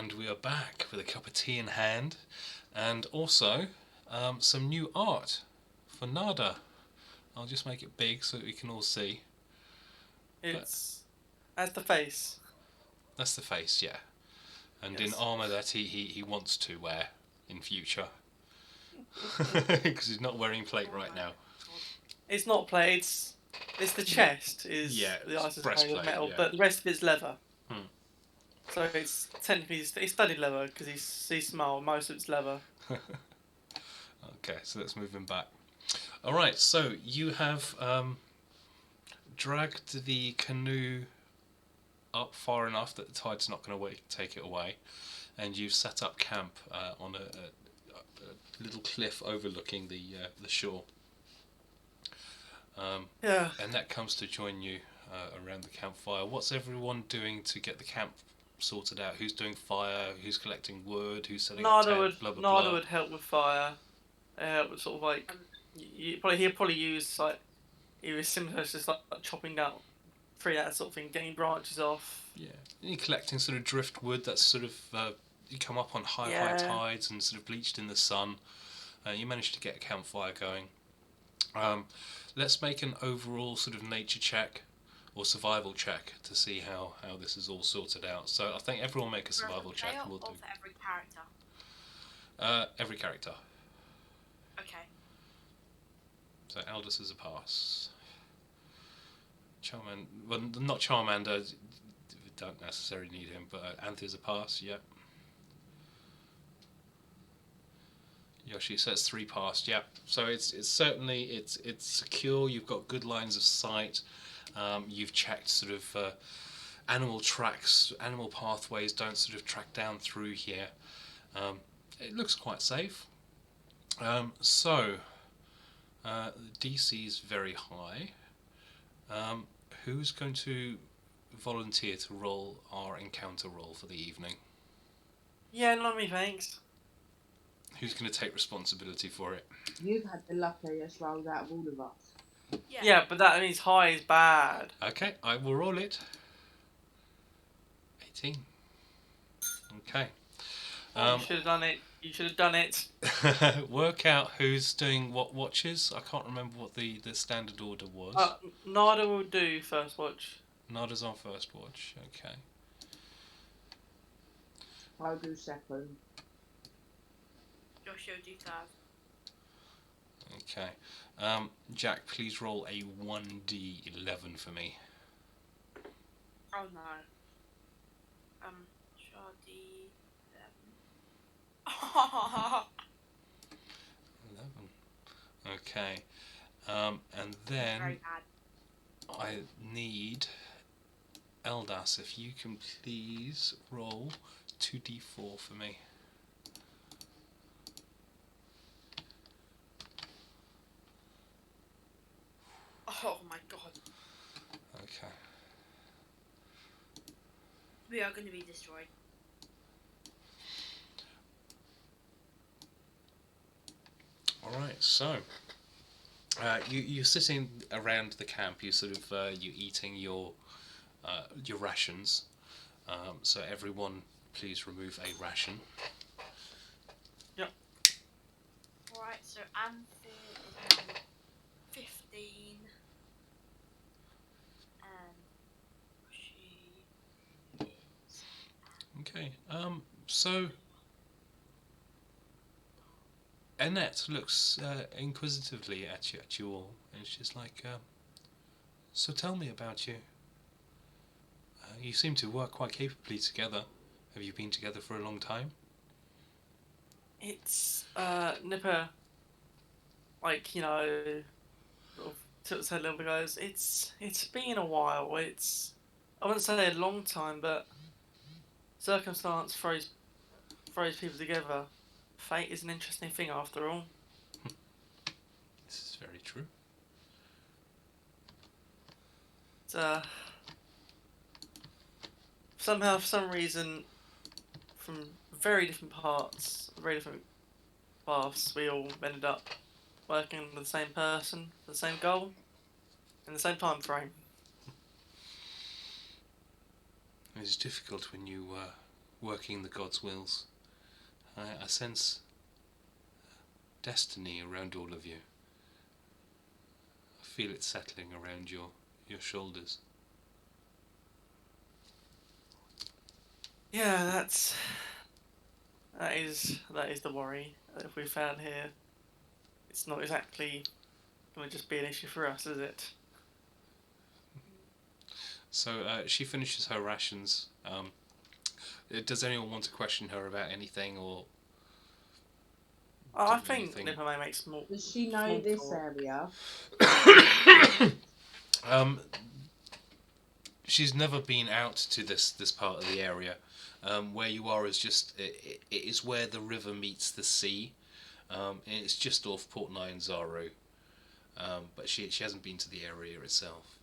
And we are back with a cup of tea in hand, and also some new art for Nada. I'll just make it big so that we can all see. That's the face. That's the face, yeah. And Yes. in armour that he wants to wear in future. Because he's not wearing plate right now. It's not plate, it's the chest is the ice is made of metal, but the rest of it's leather. So it's technically it's studded leather because he's small. Most of it's leather. Okay, so let's move him back. All right, so you have dragged the canoe up far enough that the tide's not going to take it away, and you've set up camp on a little cliff overlooking the shore. And that comes to join you around the campfire. What's everyone doing to get the camp sorted out? Who's doing fire? Who's collecting wood? Who's setting up tent? Blah blah blah. Nada would help with fire. Help with sort of like he'll probably use like either similar to just like chopping down tree, that sort of thing, getting branches off. Yeah, and you're collecting sort of driftwood that's sort of you come up on high tides and sort of bleached in the sun. You managed to get a campfire going. Let's make an overall sort of nature check or survival check to see how this is all sorted out. So I think everyone make a survival check. We'll do. For every character? Every character. Okay. So Eldas is a pass. Charmander, well, not Charmander. Don't necessarily need him, but Anthir's a pass. Yeah. Yoshie says 3 passed. Yeah. So it's certainly it's secure. You've got good lines of sight. You've checked sort of animal tracks, animal pathways don't sort of track down through here. It looks quite safe. So the DC is very high. Who's going to volunteer to roll our encounter roll for the evening? Yeah, not me, thanks. Who's going to take responsibility for it? You've had the luckiest roll out of all of us. Yeah, but that means high is bad. Okay, I will roll it. 18. Okay. You should have done it. You should have done it. Work out who's doing what watches. I can't remember what the standard order was. Nada will do first watch. Nada's on first watch. Okay. I'll do second. Yoshie will do third. Okay. Jack, please roll a 1d11 for me. Oh no. Shardy 11. 11. Okay. And then Very bad. I need Eldas, if you can please roll 2d4 for me. Oh my god. Okay. We are going to be destroyed. Alright, so you're sitting around the camp, you're eating your rations. So everyone please remove a ration. Yep. Alright, so Anthir is on 15. She is... Okay, so Annette looks inquisitively at you all, and she's like, so tell me about you. You seem to work quite capably together. Have you been together for a long time? It's Nipa, like, you know, sort of tilts her a little bit, goes, it's been a while. I wouldn't say a long time, but circumstance throws people together. Fate is an interesting thing after all. This is very true. It's, somehow, for some reason, from very different paths, we all ended up working with the same person, for the same goal, in the same time frame. It's difficult when you working the gods' wills. I sense destiny around all of you. I feel it settling around your shoulders. Yeah, that is the worry. If we fail here, it's not exactly going to just be an issue for us, is it? So she finishes her rations. Does anyone want to question her about anything, or? I Do think anything? Nipa may make small. Does she know small this talk. area? She's never been out to this part of the area. Where you are is just it is where the river meets the sea, and it's just off Port Nyanzaru. But she hasn't been to the area itself.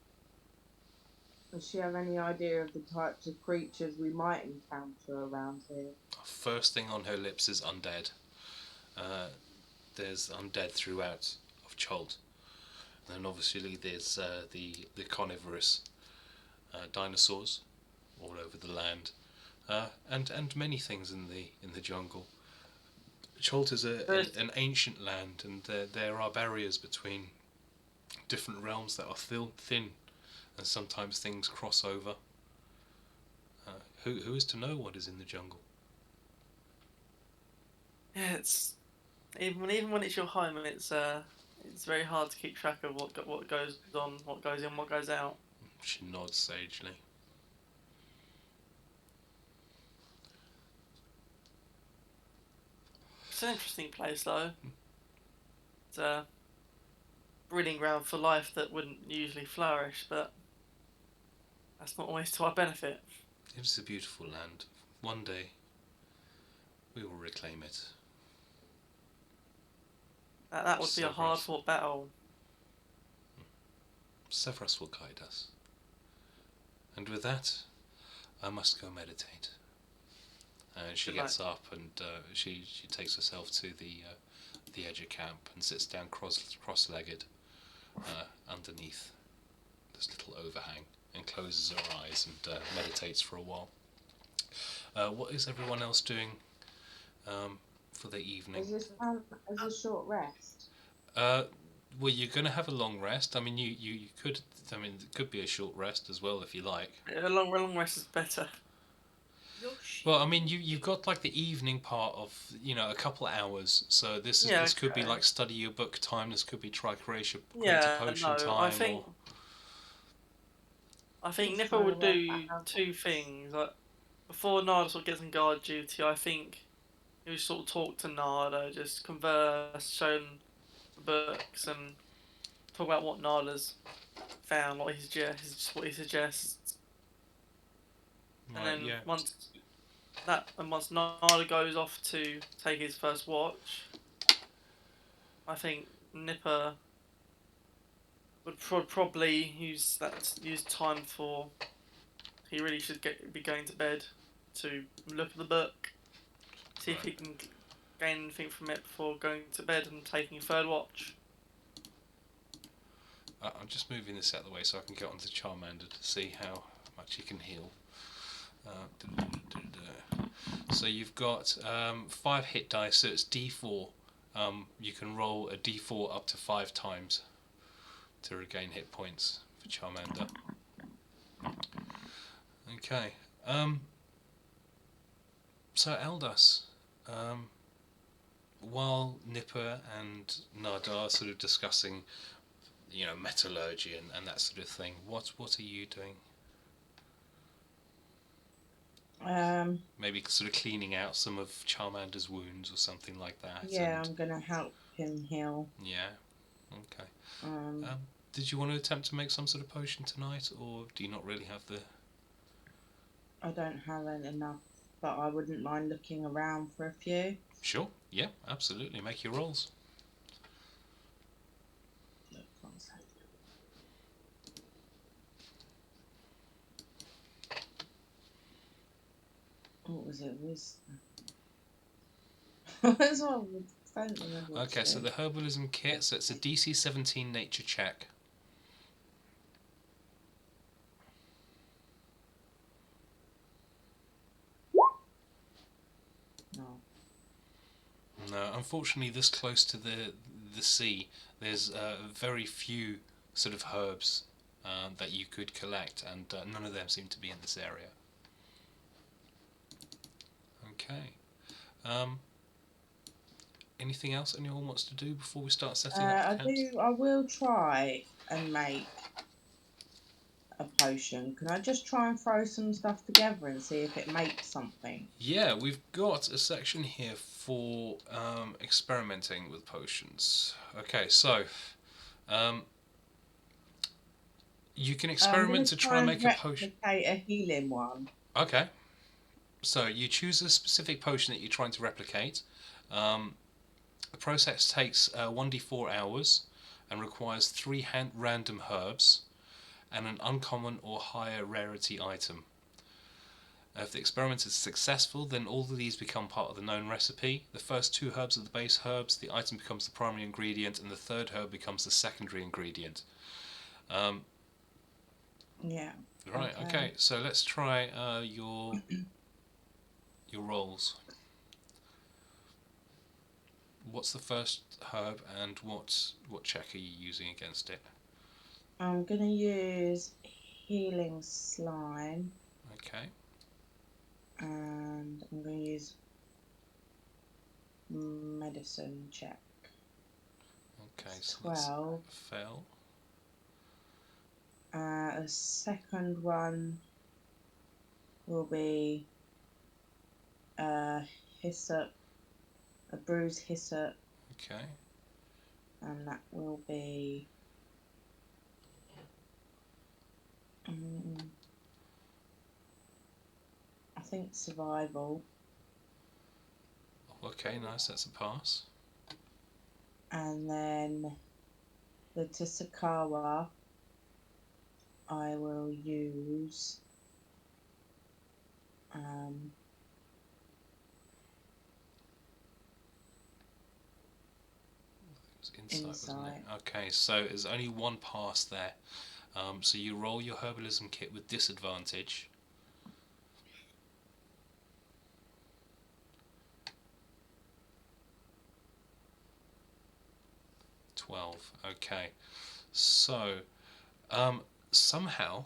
Does she have any idea of the types of creatures we might encounter around here? First thing on her lips is undead. There's undead throughout of Chult. And then obviously there's the carnivorous dinosaurs all over the land, and many things in the jungle. Chult is an ancient land, and there are barriers between different realms that are thin, and sometimes things cross over. Who is to know what is in the jungle? Yeah, it's even when it's your home, it's very hard to keep track of what goes on, what goes in, what goes out. She nods sagely. It's an interesting place, though. It's a breeding ground for life that wouldn't usually flourish, but that's not always to our benefit. It is a beautiful land. One day, we will reclaim it. That would be a hard-fought battle. Severus will guide us. And with that, I must go meditate. And she gets up and she takes herself to the edge of camp and sits down cross-legged underneath this little overhang and closes her eyes and meditates for a while. What is everyone else doing for the evening? Is this as a short rest? Well, you're going to have a long rest. I mean, you could. I mean, it could be a short rest as well if you like. A long rest is better. Yoshie. Well, I mean, you've got like the evening part of a couple of hours. So this could be like study your book time. This could be try create a potion time. I think Nipa would do two things. Like, before Nada sort of gets on guard duty, I think he would sort of talk to Nada, just converse, show him the books, and talk about what Nada's found, what he suggests. And Right, then once Nada goes off to take his first watch, I think Nipa would probably use time for. He really should be going to bed to look at the book, see if he can gain anything from it before going to bed and taking third watch. I'm just moving this out of the way so I can get onto Charmander to see how much he can heal. So you've got 5 hit dice, so it's D4. You can roll a D4 up to 5 times to regain hit points for Charmander. Okay. So Eldas, while Nipa and Nada are sort of discussing, metallurgy and that sort of thing, what are you doing? Maybe sort of cleaning out some of Charmander's wounds or something like that. Yeah, I'm gonna help him heal. Yeah. Okay. Did you want to attempt to make some sort of potion tonight, or do you not really have the? I don't have enough, but I wouldn't mind looking around for a few. Sure. Yeah. Absolutely. Make your rolls. Look, one second. What was it? That's what I don't remember. Okay, so the herbalism kit, so it's a DC 17 nature check. unfortunately, this close to the sea, there's very few sort of herbs that you could collect, and none of them seem to be in this area. Okay. Anything else anyone wants to do before we start setting up the camp? I will try and make a potion. Can I just try and throw some stuff together and see if it makes something? Yeah, we've got a section here for experimenting with potions. Okay, so you can experiment to try and make a potion. Replicate a healing one. Okay. So you choose a specific potion that you're trying to replicate. The process takes 1d4 hours and requires 3 random herbs and an uncommon or higher rarity item. If the experiment is successful, then all of these become part of the known recipe. The first 2 herbs are the base herbs, the item becomes the primary ingredient, and the third herb becomes the secondary ingredient. Yeah. Right, okay, so let's try your rolls. What's the first herb and what check are you using against it? I'm going to use healing slime. Okay. And I'm going to use medicine check. Okay, so 12. That's fail. The second one will be hyssop, a bruised hyssop. Okay. And that will be I think survival. Okay, nice, that's a pass. And then the Tsukikawa I will use Insight. Wasn't it? Okay, so there's only one pass there. So you roll your herbalism kit with disadvantage. Okay, so somehow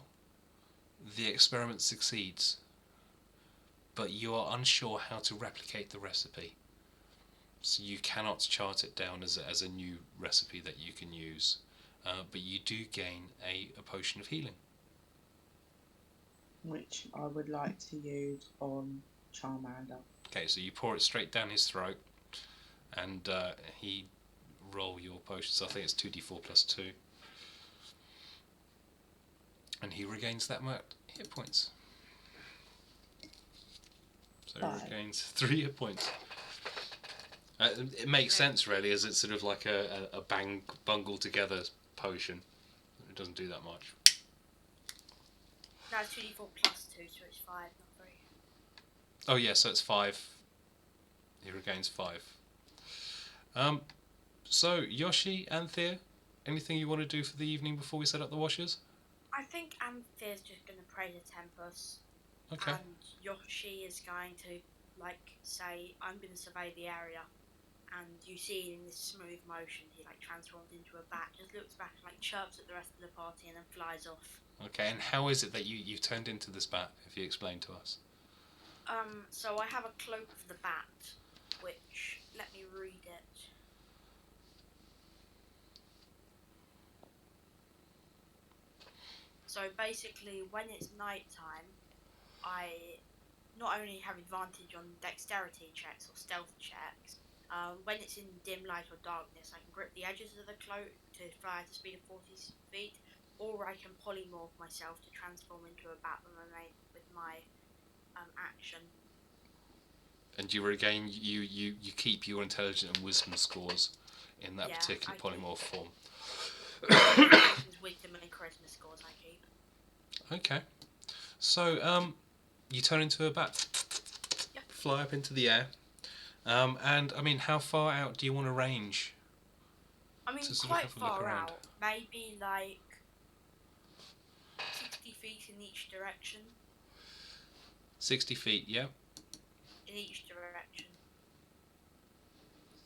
the experiment succeeds, but you are unsure how to replicate the recipe. So you cannot chart it down as a new recipe that you can use, but you do gain a potion of healing. Which I would like to use on Charmander. Okay, so you pour it straight down his throat, and he roll your potions. I think it's 2d4 plus 2. And he regains that much hit points. So he regains 3 hit points. It makes sense, really, as it's sort of like a bungled together potion. It doesn't do that much. No, it's 2d4 plus 2, so it's 5, not 3. Oh yeah, so it's 5. He regains 5. So Yoshie, Anthir, anything you want to do for the evening before we set up the washers? I think Anthir's just going to pray to Tempos. Okay. And Yoshie is going to, say, I'm going to survey the area. And you see in this smooth motion, he, transforms into a bat, just looks back and, chirps at the rest of the party and then flies off. Okay, and how is it that you turned into this bat, if you explain to us? So I have a cloak of the bat, which, let me read it. So basically, when it's night time, I not only have advantage on dexterity checks or stealth checks, when it's in dim light or darkness, I can grip the edges of the cloak to fly at a speed of 40 feet, or I can polymorph myself to transform into a bat with my action. And you regain, you keep your intelligence and wisdom scores in that particular polymorph form. Wisdom and charisma scores I keep. Okay. So, you turn into a bat. Yep. Fly up into the air. And, I mean, how far out do you want to range? I mean, quite far out. Maybe, 60 feet in each direction. 60 feet, yeah. In each direction.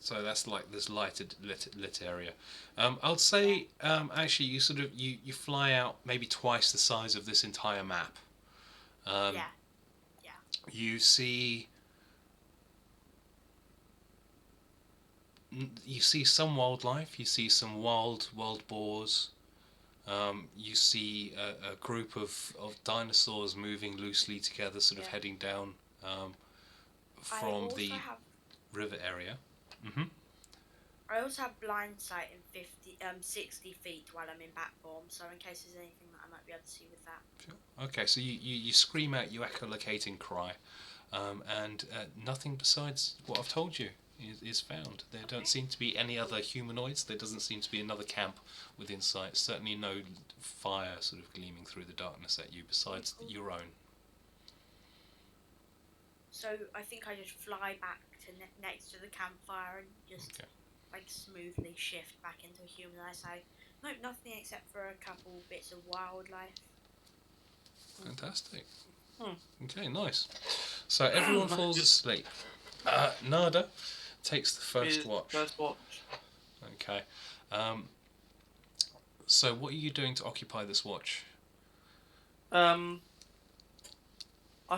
So that's like this lit area. I'd say actually you sort of you fly out maybe twice the size of this entire map. Yeah. You see some wildlife. You see some wild boars. You see a group of dinosaurs moving loosely together, sort of heading down from the river area. I also have blind sight in 60 feet while I'm in bat form, so in case there's anything that I might be able to see with that. Sure. Okay, so you scream out your echolocating cry, and nothing besides what I've told you is found. There don't seem to be any other humanoids. There doesn't seem to be another camp within sight. Certainly no fire sort of gleaming through the darkness at you besides your own. So I think I just fly back to next to the campfire and just like smoothly shift back into a human. I say, nope, nothing except for a couple bits of wildlife. Fantastic. Okay, nice. So everyone falls asleep. Nada takes the first watch. Okay. So what are you doing to occupy this watch? I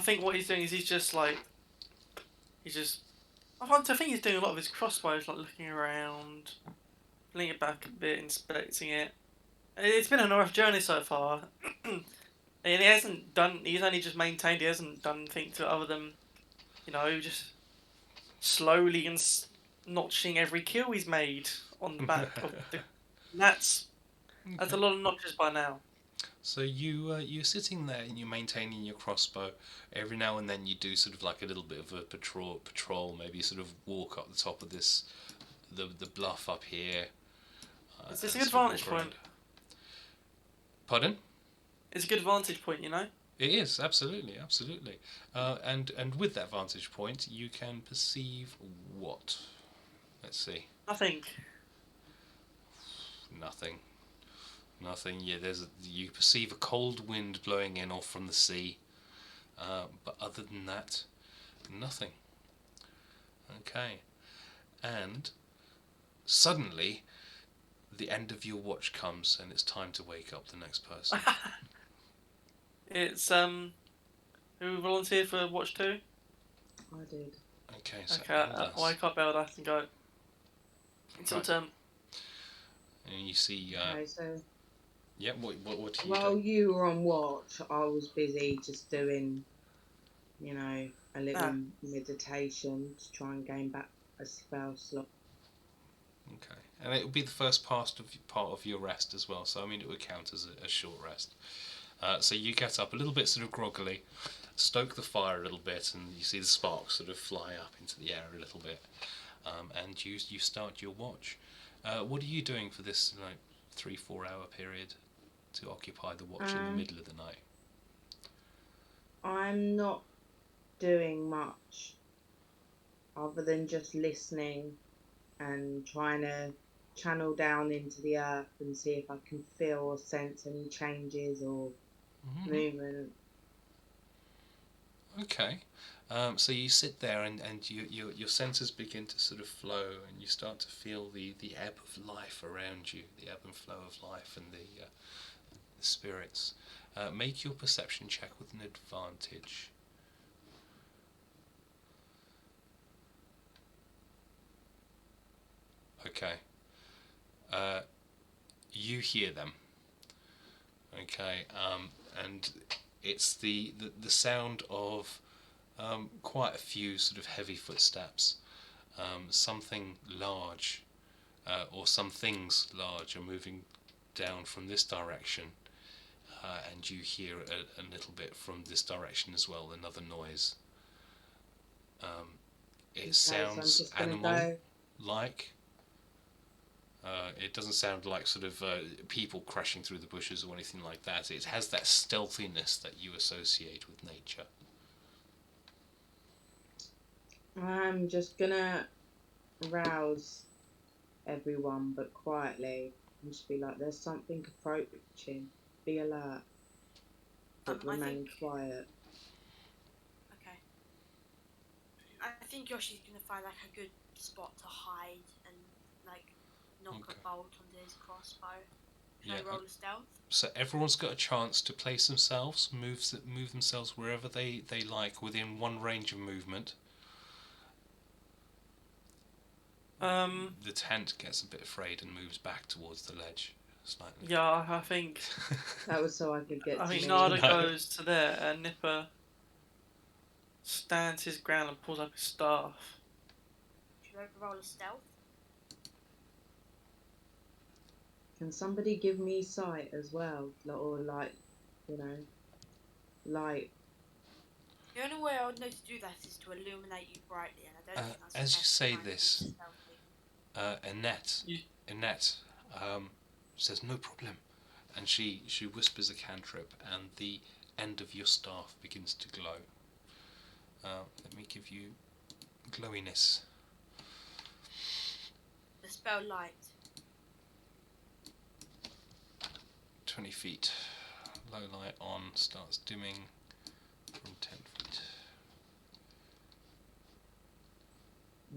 think what he's doing is I think he's doing a lot of his crossbows, like looking around, pulling it back a bit, inspecting it. It's been a rough journey so far. And he's only just maintained, he hasn't done anything to it other than, just slowly and notching every kill he's made on the back of the... That's a lot of notches by now. So you're sitting there and you're maintaining your crossbow. Every now and then you do sort of like a little bit of a patrol, maybe sort of walk up the top of the bluff up here. It's a good vantage point. Pardon? It's a good vantage point, It is, absolutely. And with that vantage point, you can perceive what? Let's see. Nothing. Yeah, you perceive a cold wind blowing in off from the sea, but other than that, nothing. Okay, and suddenly, the end of your watch comes, and it's time to wake up the next person. It's who volunteered for watch 2? I did. Okay, so I wake up Eldas and go. It's your turn. And you see. Okay, so. Yeah, what do you do? While you were on watch, I was busy just doing, a little meditation to try and gain back a spell slot. Okay, and it will be the first part of your rest as well. So I mean, it would count as a short rest. So you get up a little bit sort of groggily, stoke the fire a little bit, and you see the sparks sort of fly up into the air a little bit, and you start your watch. What are you doing for this 3-4 hour period to occupy the watch in the middle of the night? I'm not doing much other than just listening and trying to channel down into the earth and see if I can feel or sense any changes or movement. Okay, so you sit there and your senses begin to sort of flow, and you start to feel the ebb of life around you, the ebb and flow of life and the spirits. Make your perception check with an advantage. Okay. You hear them. Okay, and it's the sound of quite a few sort of heavy footsteps. Something large, or some things large, are moving down from this direction, and you hear a little bit from this direction as well, another noise. It sounds animal-like. It doesn't sound like sort of people crashing through the bushes or anything like that. It has that stealthiness that you associate with nature. I'm just gonna rouse everyone, but quietly, and just be like, there's something approaching. Be alert, but remain quiet. Okay. I think Yoshi's gonna find like a good spot to hide and like knock Okay. a bolt onto his crossbow. Should Yeah. I roll a stealth? So everyone's got a chance to place themselves, move themselves wherever they like within one range of movement. The tent gets a bit afraid and moves back towards the ledge slightly. Yeah, I think That was so I could get I to think me. Nada No. goes to there, and Nipa stands his ground and pulls up his staff. Should I roll a stealth? Can somebody give me sight as well? Or like, you know, light. The only way I would know to do that is to illuminate you brightly, and I don't think that's the as you best say time to be this, stealthy. Annette says no problem, and she whispers a cantrip, and the end of your staff begins to glow. Let me give you glowiness. The spell light. 20 feet. Low light on, starts dimming from 10 feet.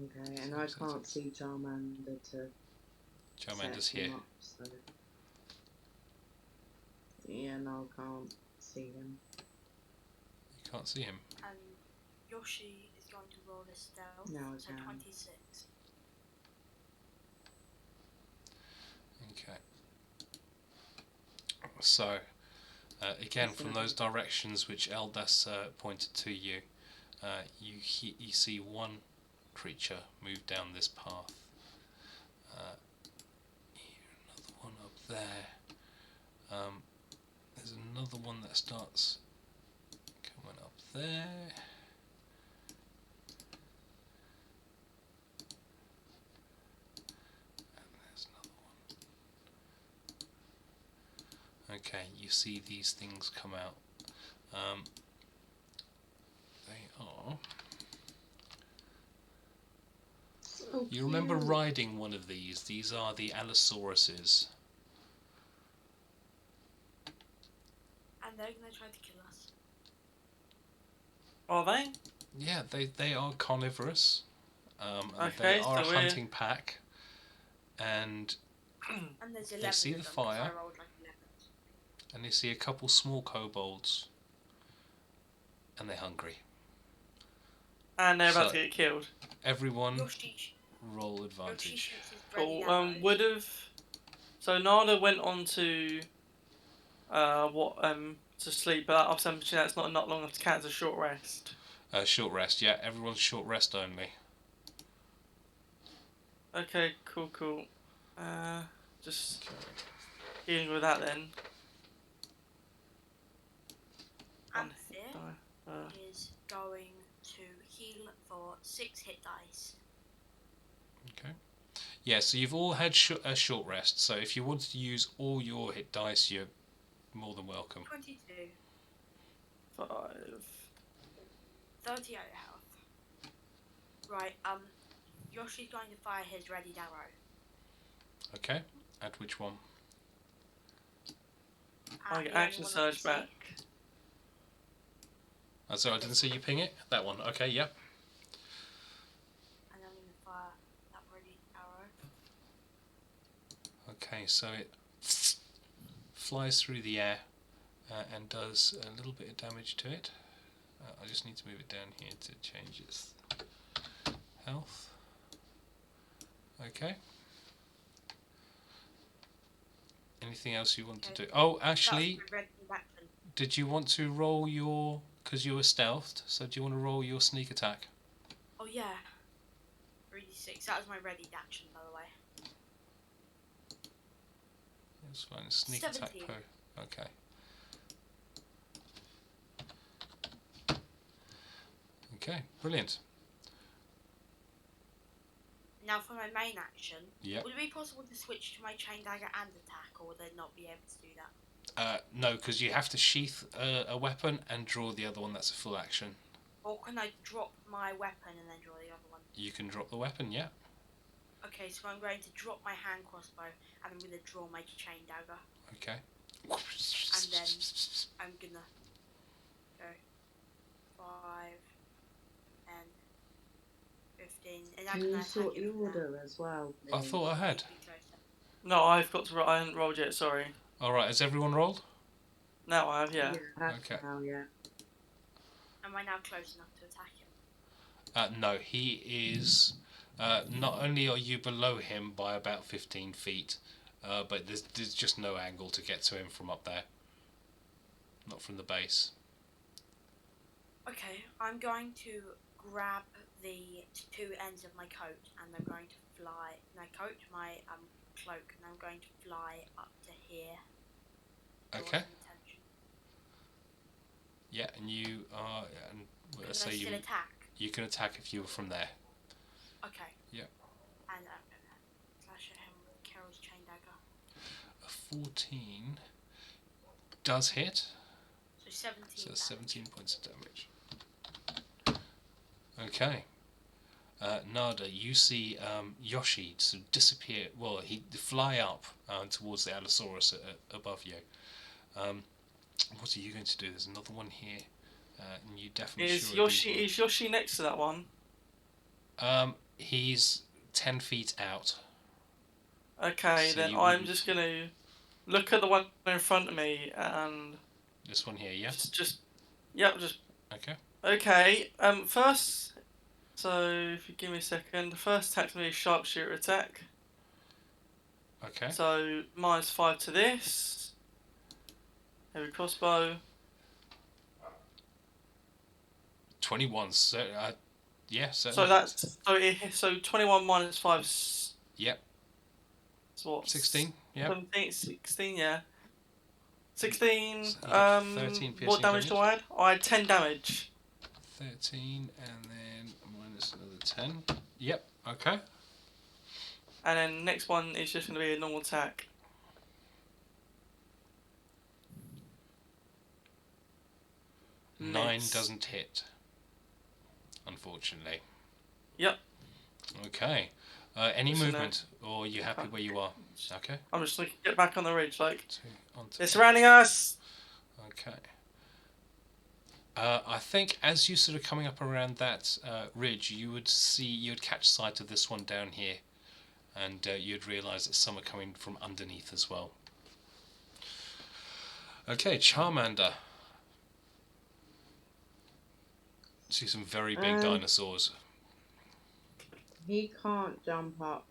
Okay, and I can't see Charmander to Charmander's set him here. up, so. Yeah, no, I can't see him. You can't see him. And Yoshi is going to roll a stealth. Now I so can. 26. Okay. So, again, from those directions which Eldas pointed to you, you see one creature move down this path. Here, another one up there. There's another one that starts coming up there. And there's another one. Okay, you see these things come out. They are... So You remember cute. riding one of these? These are the Allosauruses. And they're going to try to kill us. Are they? Yeah, they are carnivorous. And Okay, they are a so we're- hunting pack. And And there's They 11 see of the them, 'cause fire. I rolled like 11. they see a couple small kobolds. And they're hungry. And they're about So- to get killed. Everyone Yoshi roll Yoshi advantage. shoots his ready Cool. arrows. Would have. So Nada went on to to sleep, but obviously I'm assuming that's not long enough to count as a short rest. Short rest, yeah, everyone's short rest only. Okay, cool. Just dealing with that then. Anthir Uh, is going to heal for 6 hit dice. Okay. Yeah, so you've all had a short rest, so if you wanted to use all your hit dice, you're more than welcome. 22. 5. 38 health. Right, Yoshi's going to fire his ready arrow. Okay, at which one? I At get the only action one I surge can see. back. Sorry, I didn't see you ping it. That one. Okay, yep. And I'm going to fire that ready arrow. Okay, so it flies through the air and does a little bit of damage to it. I just need to move it down here to change its health. Okay. Anything else you want to do? Oh, actually, That's my ready action. did you want to roll your... Because you were stealthed, so do you want to roll your sneak attack? Oh yeah. 3d6. That was my ready action, by the way. That's fine. Sneak attack 17. per... Okay. Okay, brilliant. Now for my main action, Yep. would it be possible to switch to my chain dagger and attack, or would I not be able to do that? No, because you have to sheath a weapon and draw the other one. That's a full action. Or can I drop my weapon and then draw the other one? You can drop the weapon, yeah. Okay, so I'm going to drop my hand crossbow and I'm going to draw my chain dagger. Okay. And then I'm going to go 5 and 15. And I Can can you attack sort it the from there. order as well, I please? thought I had. Be closer. No, I've got to. I haven't rolled yet. Sorry. All right, has everyone rolled? Now I have. Yeah. I have Okay. now, yeah. Am I now close enough to attack him? No, he is. Not only are you below him by about 15 feet, but there's just no angle to get to him from up there. Not from the base. Okay, I'm going to grab the two ends of my coat and I'm going to fly. My coat, my cloak, and I'm going to fly up to here. That was Okay. the intention. Yeah, and you are. And Can let's I say still you attack? you can attack if you were from there. Okay. Yeah. And slash at him with Carol's chain dagger. A 14 does hit. So 17. So damage. 17 points of damage. Okay. Nada, you see Yoshie sort of disappear. Well, he fly up towards the Allosaurus above you. What are you going to do? There's another one here, and you definitely Is sure Yoshie next to that one? He's 10 feet out. Okay, So then you I'm wouldn't- just gonna look at the one in front of me and This one here, yeah. just Okay. okay. First, so if you give me a second, the first attack's gonna be a sharpshooter attack. Okay. So -5 to this. Heavy crossbow. 21. So, yeah. So Certainly. that's so 21 -5. Yep. It's what? 16. Yep. 17, 16, yeah. 16. So you have 13 What piercing damage do I add? I had 10 damage. 13 and then minus another 10. Yep. Okay. And then next one is just going to be a normal attack. Nine Miss. doesn't hit, unfortunately. Yep. Okay. Any Listen, movement, or are you happy where you are? Okay. I'm just looking to get back on the ridge. Like, Onto they're surrounding us. Okay. I think as you sort of coming up around that ridge, you'd catch sight of this one down here, and you'd realise that some are coming from underneath as well. Okay, Charmander. See some very big dinosaurs. He can't jump up,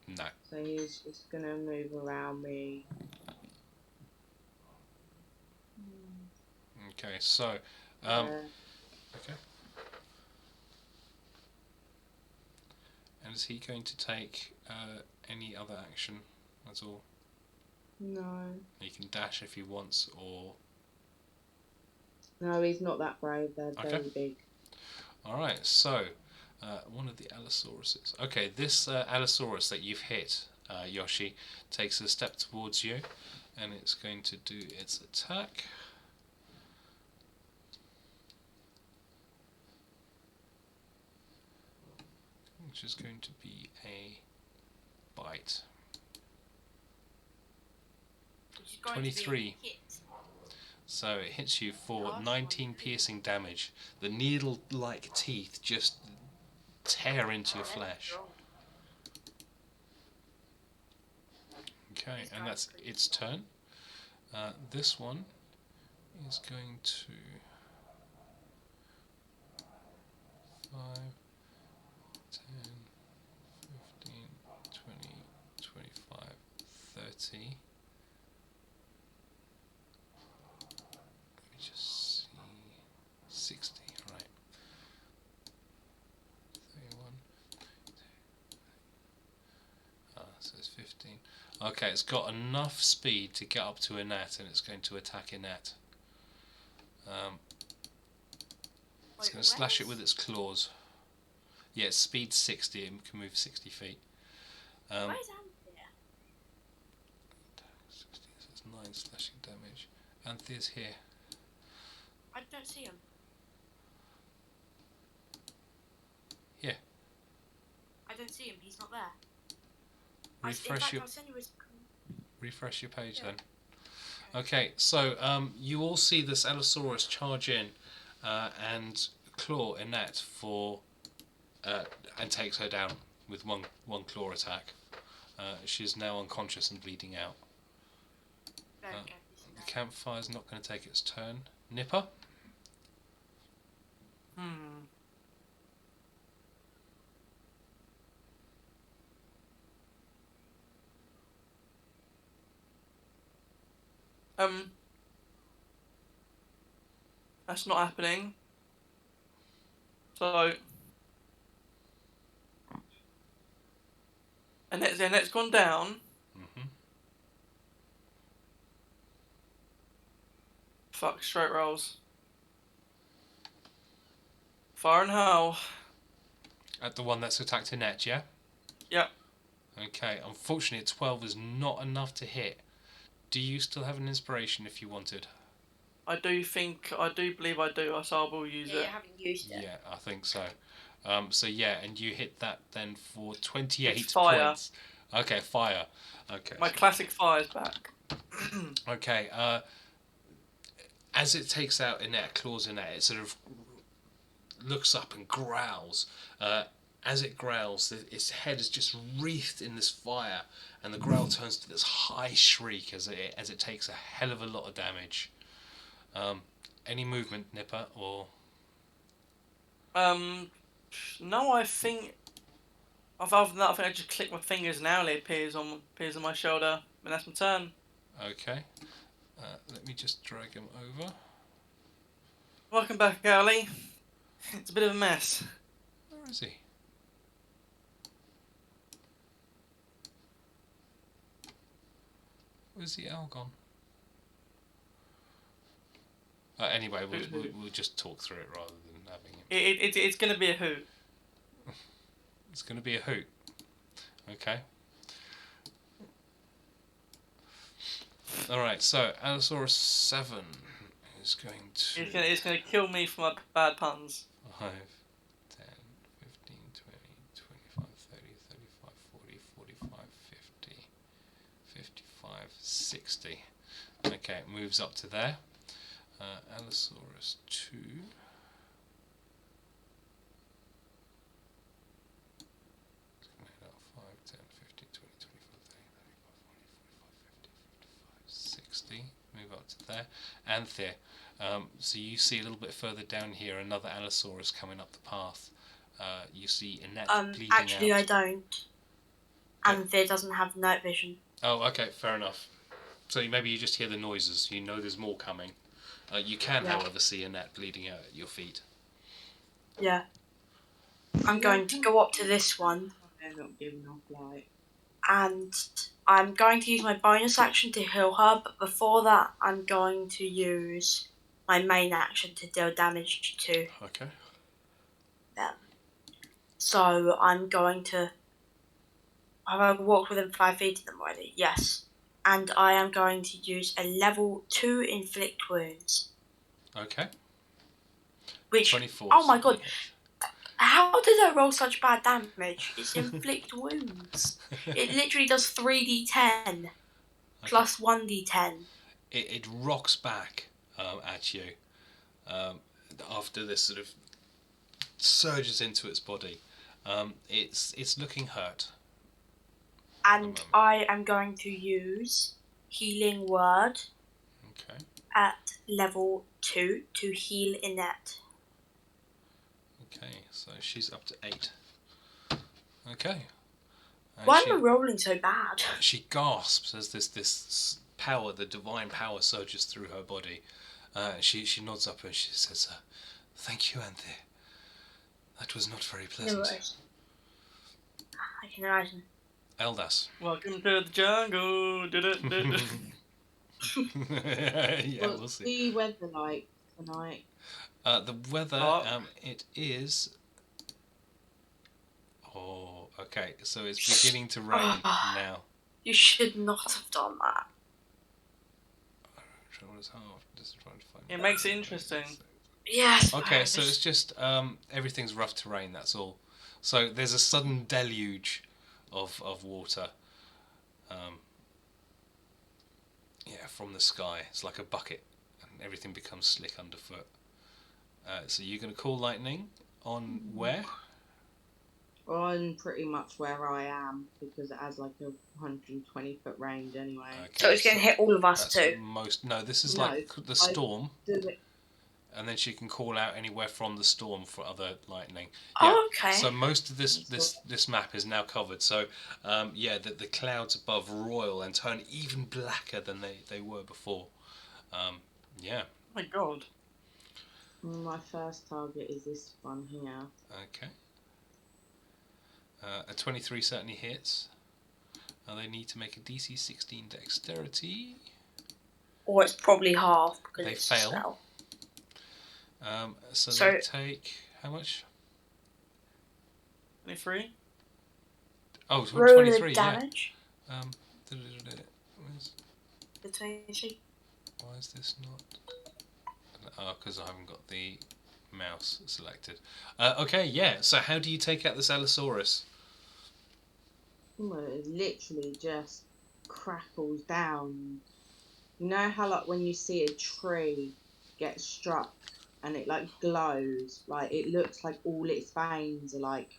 No. so he's just gonna move around me. Okay, so Yeah. okay. And is he going to take any other action at all? No. He can dash if he wants, or No, he's not that brave. They're Okay. very big. all right. So one of the Allosauruses. Okay, this Allosaurus that you've hit, Yoshie, takes a step towards you, and it's going to do its attack. Which is going to be a bite. Which is going to be a 23. hit. So it hits you for Gosh, 19 piercing damage. The needle-like teeth just tear into your Oh, that's flesh. strong. Okay, He's and going that's pretty its turn. This one is going to 5, 10, 15, 20, 25, 30. Let me just see. 60, right. 31. So it's 15. Okay, it's got enough speed to get up to Annette, and it's going to attack Annette. It's Wait, going to slash it where's- with its claws. Yeah, its speed 60, it can move 60 feet. Where's Anthir? 60, so it's 9 slashing damage. Anthir's here. I don't see him. Here. I don't see him. He's not there. Refresh your I'll send you his. refresh your page Yeah. then. Okay, so you all see this Allosaurus charge in and claw Annette for and takes her down with one claw attack. She is now unconscious and bleeding out. The campfire's not going to take its turn. Nipa? That's not happening. So, Annette's gone down. Fuck, straight rolls. Fire and hell. At the one that's attacked Annette, yeah? Yep. Okay, unfortunately, a 12 is not enough to hit. Do you still have an inspiration if you wanted? I do believe I do. I will use it. You haven't used it. Yeah, I think so. So yeah, and you hit that then for 28 It's fire. points. Okay, fire. Okay. My classic fire's back. Okay. As it takes out Annette, claws Annette, it sort of looks up and growls. As it growls, its head is just wreathed in this fire, and the growl turns to this high shriek as it takes a hell of a lot of damage. Any movement, Nipa, or? No, I think. Other than that, I think I just click my fingers and Owly appears on my shoulder, and that's my turn. Okay. Let me just drag him over. Welcome back, Owly. It's a bit of a mess. Where is he? Where's the owl gone? Anyway, we'll just talk through it rather than having him. It's going to be a hoot. It's going to be a hoot. Okay. Alright, so Allosaurus 7 is going to... It's going to kill me for my bad puns. 5, 10, 15, 20, 25, 30, 35, 40, 45, 50, 55, 60. Okay, it moves up to there. Allosaurus 2. It's going to hit out 5, 10, 15, 20, 25, 30, 35, 40, 45, 50, 55, 60. Move up to there. Anthir. So you see a little bit further down here another Allosaurus coming up the path. You see Annette bleeding actually, out. I don't. Anthir doesn't have night vision. Oh, okay, fair enough. So maybe you just hear the noises. You know there's more coming. You can, however, see Annette bleeding out at your feet. Yeah. I'm going to go up to this one. They're not giving off light. And I'm going to use my bonus action to heal her, but before that, I'm going to use my main action to deal damage to Okay. them. So I'm going to... Have I walked within 5 feet of them already? Yes. And I am going to use a level 2 inflict wounds. Okay. Which... 24. Oh my god. How did I roll such bad damage? It's inflict wounds. It literally does 3d10 plus 1d10. It rocks back at you after this sort of surges into its body. It's looking hurt. And I am going to use Healing Word Okay. at level 2 to heal Annette. Okay, so she's up to 8. Okay. And Why am I rolling so bad? She gasps as this power, the divine power, surges through her body. She nods up and she says, "Thank you, Anthir. That was not very pleasant." No worries. I can imagine. Eldas. Welcome to the jungle. Yeah, we'll What's see. the weather like tonight? The weather, it is... Oh, okay, so it's beginning to rain now. You should not have done that. It makes it interesting. Yes. Okay, so it's just everything's rough terrain, that's all. So there's a sudden deluge of water. From the sky. It's like a bucket and everything becomes slick underfoot. So you're going to call lightning on where? On pretty much where I am, because it has like a 120-foot range anyway. Okay, So it's going to hit all of us that's too. most. No, this is No, like the storm, Do it. and then she can call out anywhere from the storm for other lightning. Oh, okay. So most of this map is now covered. So the clouds above roil and turn even blacker than they were before. Yeah. Oh my god. My first target is this one here. Okay. A 23 certainly hits. They need to make a DC 16 dexterity. Or it's probably half because They it's fail. a spell. So So- they take how much? 23? Oh, it's Roll 23. the damage. Yeah. Between Why is this not? Oh, because I haven't got the mouse selected. Okay, yeah. So how do you take out this Allosaurus? Well, it literally just crackles down. You know how like when you see a tree get struck and it like glows, like it looks like all its veins are like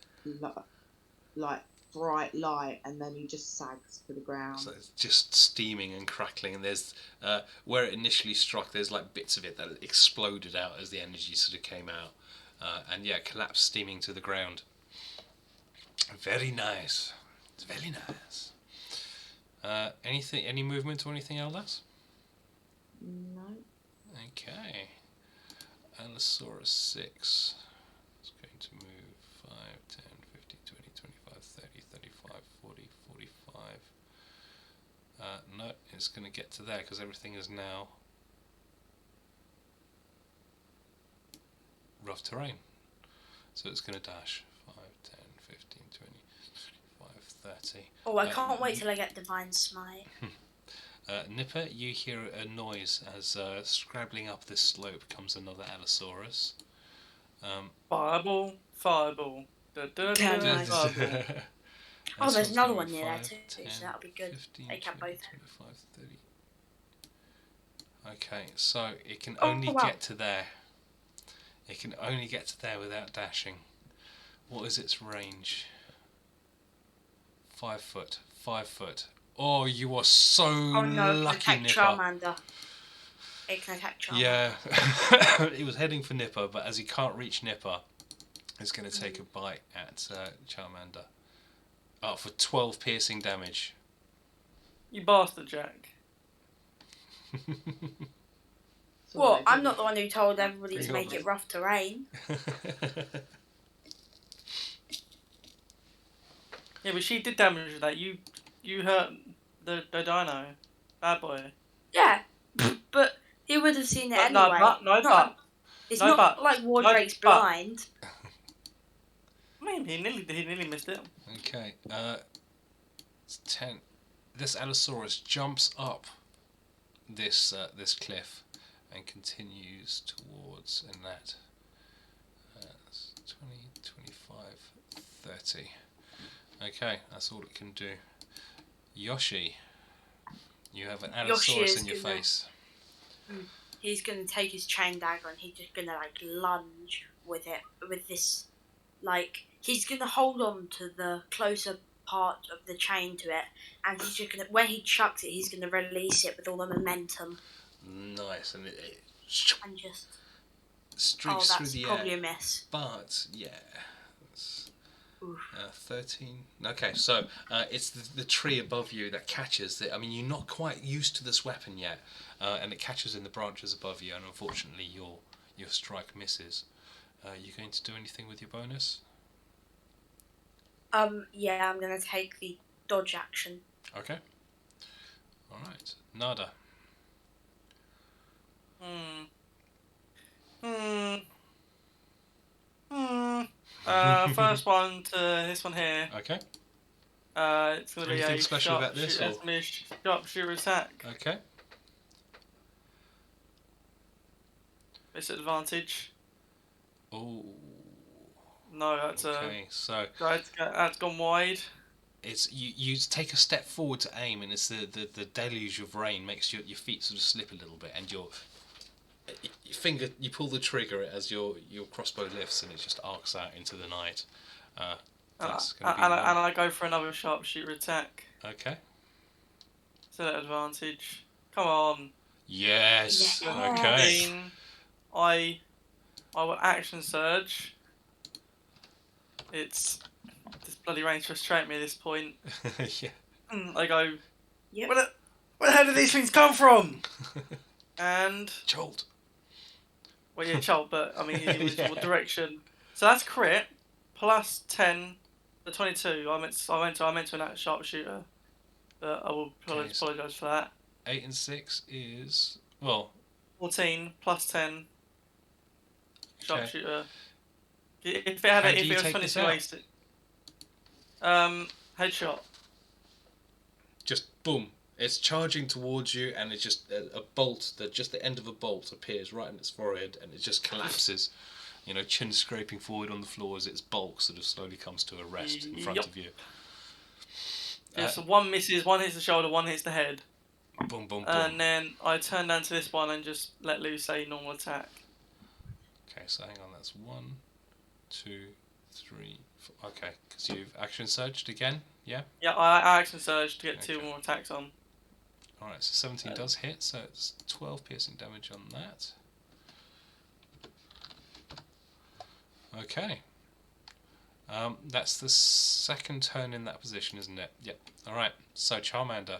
bright light, and then he just sags to the ground. So it's just steaming and crackling, and there's where it initially struck. There's like bits of it that exploded out as the energy sort of came out, and yeah, collapsed steaming to the ground. Very nice. It's very nice. Any movement or anything, Eldas? No. Okay. Allosaurus 6. It's going to move 5, 10, 15, 20, 25, 30, 35, 40, 45. No, it's going to get to there because everything is now rough terrain. So it's going to dash 5, 10, 15, 20, 25, 30. Oh, I can't wait till I get Divine Smite. Nipa, you hear a noise as scrabbling up this slope comes another Allosaurus. Fireball, fireball. Damn nice. Fireball. Oh, there's This another one's one gonna near be there 5, too, 10, so that'll be good. 15, They can 20, both. 25, 30. Okay, so it can Oh, only wow. get to there. It can only get to there without dashing. What is its range? 5 foot. 5 foot. Oh, you are so Oh no, it lucky, can attack Nipa. Charmander. It can attack Charmander. Yeah, he was heading for Nipa, but as he can't reach Nipa, he's going to take a bite at Charmander. Oh, for 12 piercing damage. You bastard, Jack. So Well, I I'm did- not the one who told everybody to Pretty make obvious. it rough terrain. Yeah, but she did damage with that. You hurt the dino. Bad boy. Yeah, but he would have seen it But anyway. It's no not but. like No WarDrake's but. blind. I mean, he nearly missed it. Okay, it's 10. This Allosaurus jumps up this cliff and continues towards in that. That's 20, 25, 30. Okay, that's all it can do. Yoshie, you have an Allosaurus is in your gonna- face. He's gonna take his chain dagger and he's just gonna like lunge with it with this, like he's gonna hold on to the closer part of the chain to it, and he's just gonna when he chucks it, he's gonna release it with all the momentum Nice, and it and just. streaks Oh, through that's the probably air. a miss. But yeah, it's, Oof. 13. Okay, so it's the tree above you that catches it. I mean, you're not quite used to this weapon yet, and it catches in the branches above you, and unfortunately, your strike misses. You going to do anything with your bonus? Yeah, I'm gonna take the dodge action. Okay. All right, Nada. First one to this one here. Okay. It's gonna be Anything a special about this, or? sharpshooter attack. Okay. It's advantage. Oh. No, that's Okay. So that's gone wide. it's you take a step forward to aim, and it's the deluge of rain makes your feet sort of slip a little bit, and your finger, you pull the trigger as your crossbow lifts, and it just arcs out into the night. That's going to be and one. I go for another sharpshooter attack. Okay. Still at advantage. Come on. Yes. Yeah. Okay. I will action surge. It's this bloody range to frustrate me at this point. Yeah. I go. Yep. Where the hell did these things come from? And Jolt. well, yeah, Cholt, but I mean, it was Yeah. what direction? So that's crit plus 10, the 22. I meant to an sharpshooter, but I will Okay, so- apologise for that. 8 and 6 is, well, 14 plus 10 sharpshooter. If it How do if you it was take this 22 out? wasted. Headshot. just boom. It's charging towards you, and it's just a bolt, just the end of a bolt appears right in its forehead, and it just collapses. You know, chin scraping forward on the floor as its bulk sort of slowly comes to a rest in front of you. Just one misses, one hits the shoulder, one hits the head. Boom, boom, boom. And then I turn down to this one and just let loose a normal attack. Okay, so hang on, that's 1, 2, 3, 4. Okay, because you've action surged again, yeah? Yeah, I action surge to get Okay. 2 more attacks on. Alright, so 17 does hit, so it's 12 piercing damage on that. Okay. That's the second turn in that position, isn't it? Yep. Alright, so Charmander.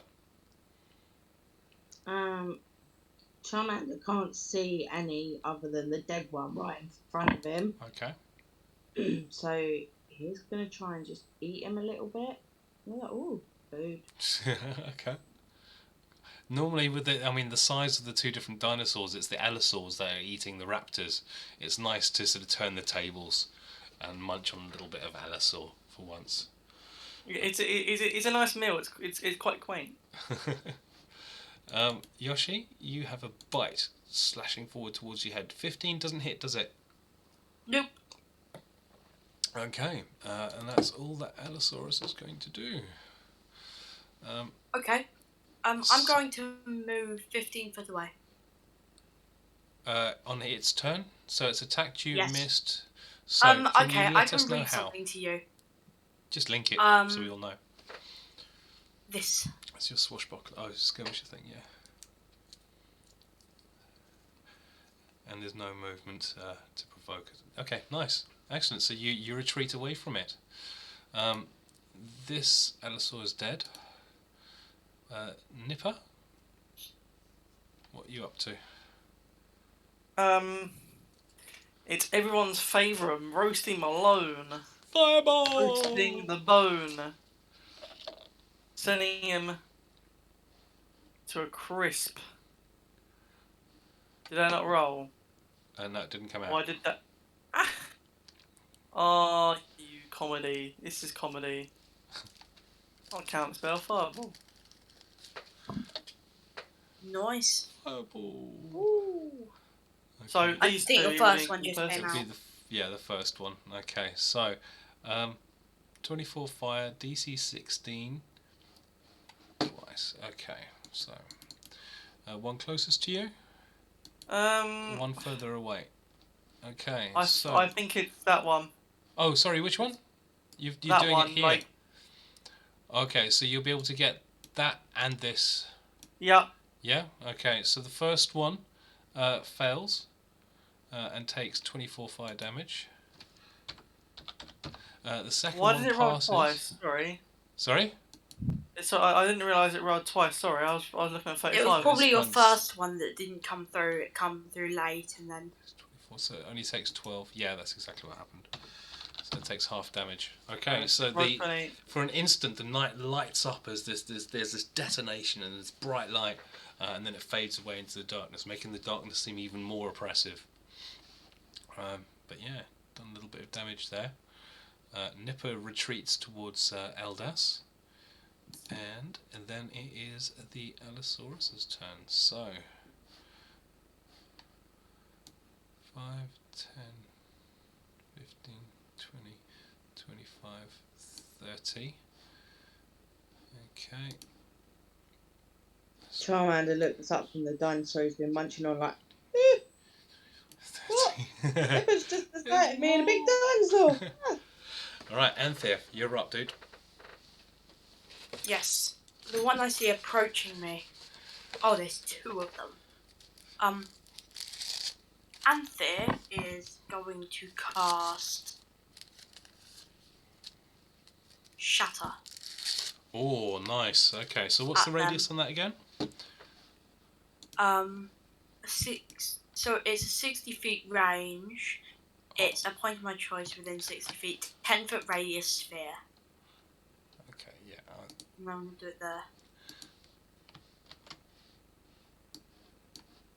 Charmander can't see any other than the dead one right in front of him. Okay. So he's going to try and just eat him a little bit. Oh, food. Okay. Normally, with the size of the two different dinosaurs, it's the allosaurs that are eating the raptors. It's nice to sort of turn the tables and munch on a little bit of allosaur for once. It's a nice meal. It's quite quaint. Yoshie, you have a bite slashing forward towards your head. 15 doesn't hit, does it? Nope. Okay, and that's all that Allosaurus is going to do. Okay. I'm going to move 15 foot away. On its turn, so it's attacked you, Yes. missed. So can Okay, you I let can us know read how? something to you. Just link it so we all know. This. That's your swashbuckler. Oh, skirmisher thing, yeah. And there's no movement to provoke it. Okay, nice, excellent. So you retreat away from it. This Allosaur is dead. Nipa, what are you up to? It's everyone's favourite, roasting Malone. Fireball! Roasting the bone. Sending him to a crisp. Did I not roll? No, it didn't come out. Why did that? Ah! Oh, you comedy. This is comedy. I'll count spell Fireball. Nice. Fireball. Ooh. Okay. So I these think two the first being one just perfect. came It'll out. be the first one. Okay, so 24 fire, DC 16 twice. Okay, so one closest to you, one further away. Okay, so I think it's that one. oh, sorry, which one? You're That doing one, it here. like, Okay, so you'll be able to get that and this. yeah. Yeah. Okay, so the first one fails and takes 24 fire damage. The second Why one did it roll passes. twice? Sorry. Sorry? So I didn't realise it rolled twice. Sorry, I was looking at 35. It was probably your one's- first one that didn't come through. It come through late, and then 24, so it only takes 12. Yeah, that's exactly what happened. So it takes half damage. Okay, so Roll the 20. for an instant the night lights up as there's this detonation and this bright light, and then it fades away into the darkness, making the darkness seem even more oppressive. But yeah, done a little bit of damage there. Nipa retreats towards Eldas, and then it is the Allosaurus's turn. So 5, 10, 15, 20, 25, 30. Okay. Charmander looks up from the dinosaur he's been munching on like, Nippa's just decided me and a big dinosaur. Alright, Anthir, you're up, dude. Yes. The one I see approaching me. Oh, there's two of them. Anthir is going to cast Shatter. Oh, nice. Okay, so what's the radius on that again? So it's a 60 feet range. It's a point of my choice within 60 feet. 10-foot radius sphere. Okay, yeah. I'm going to do it there.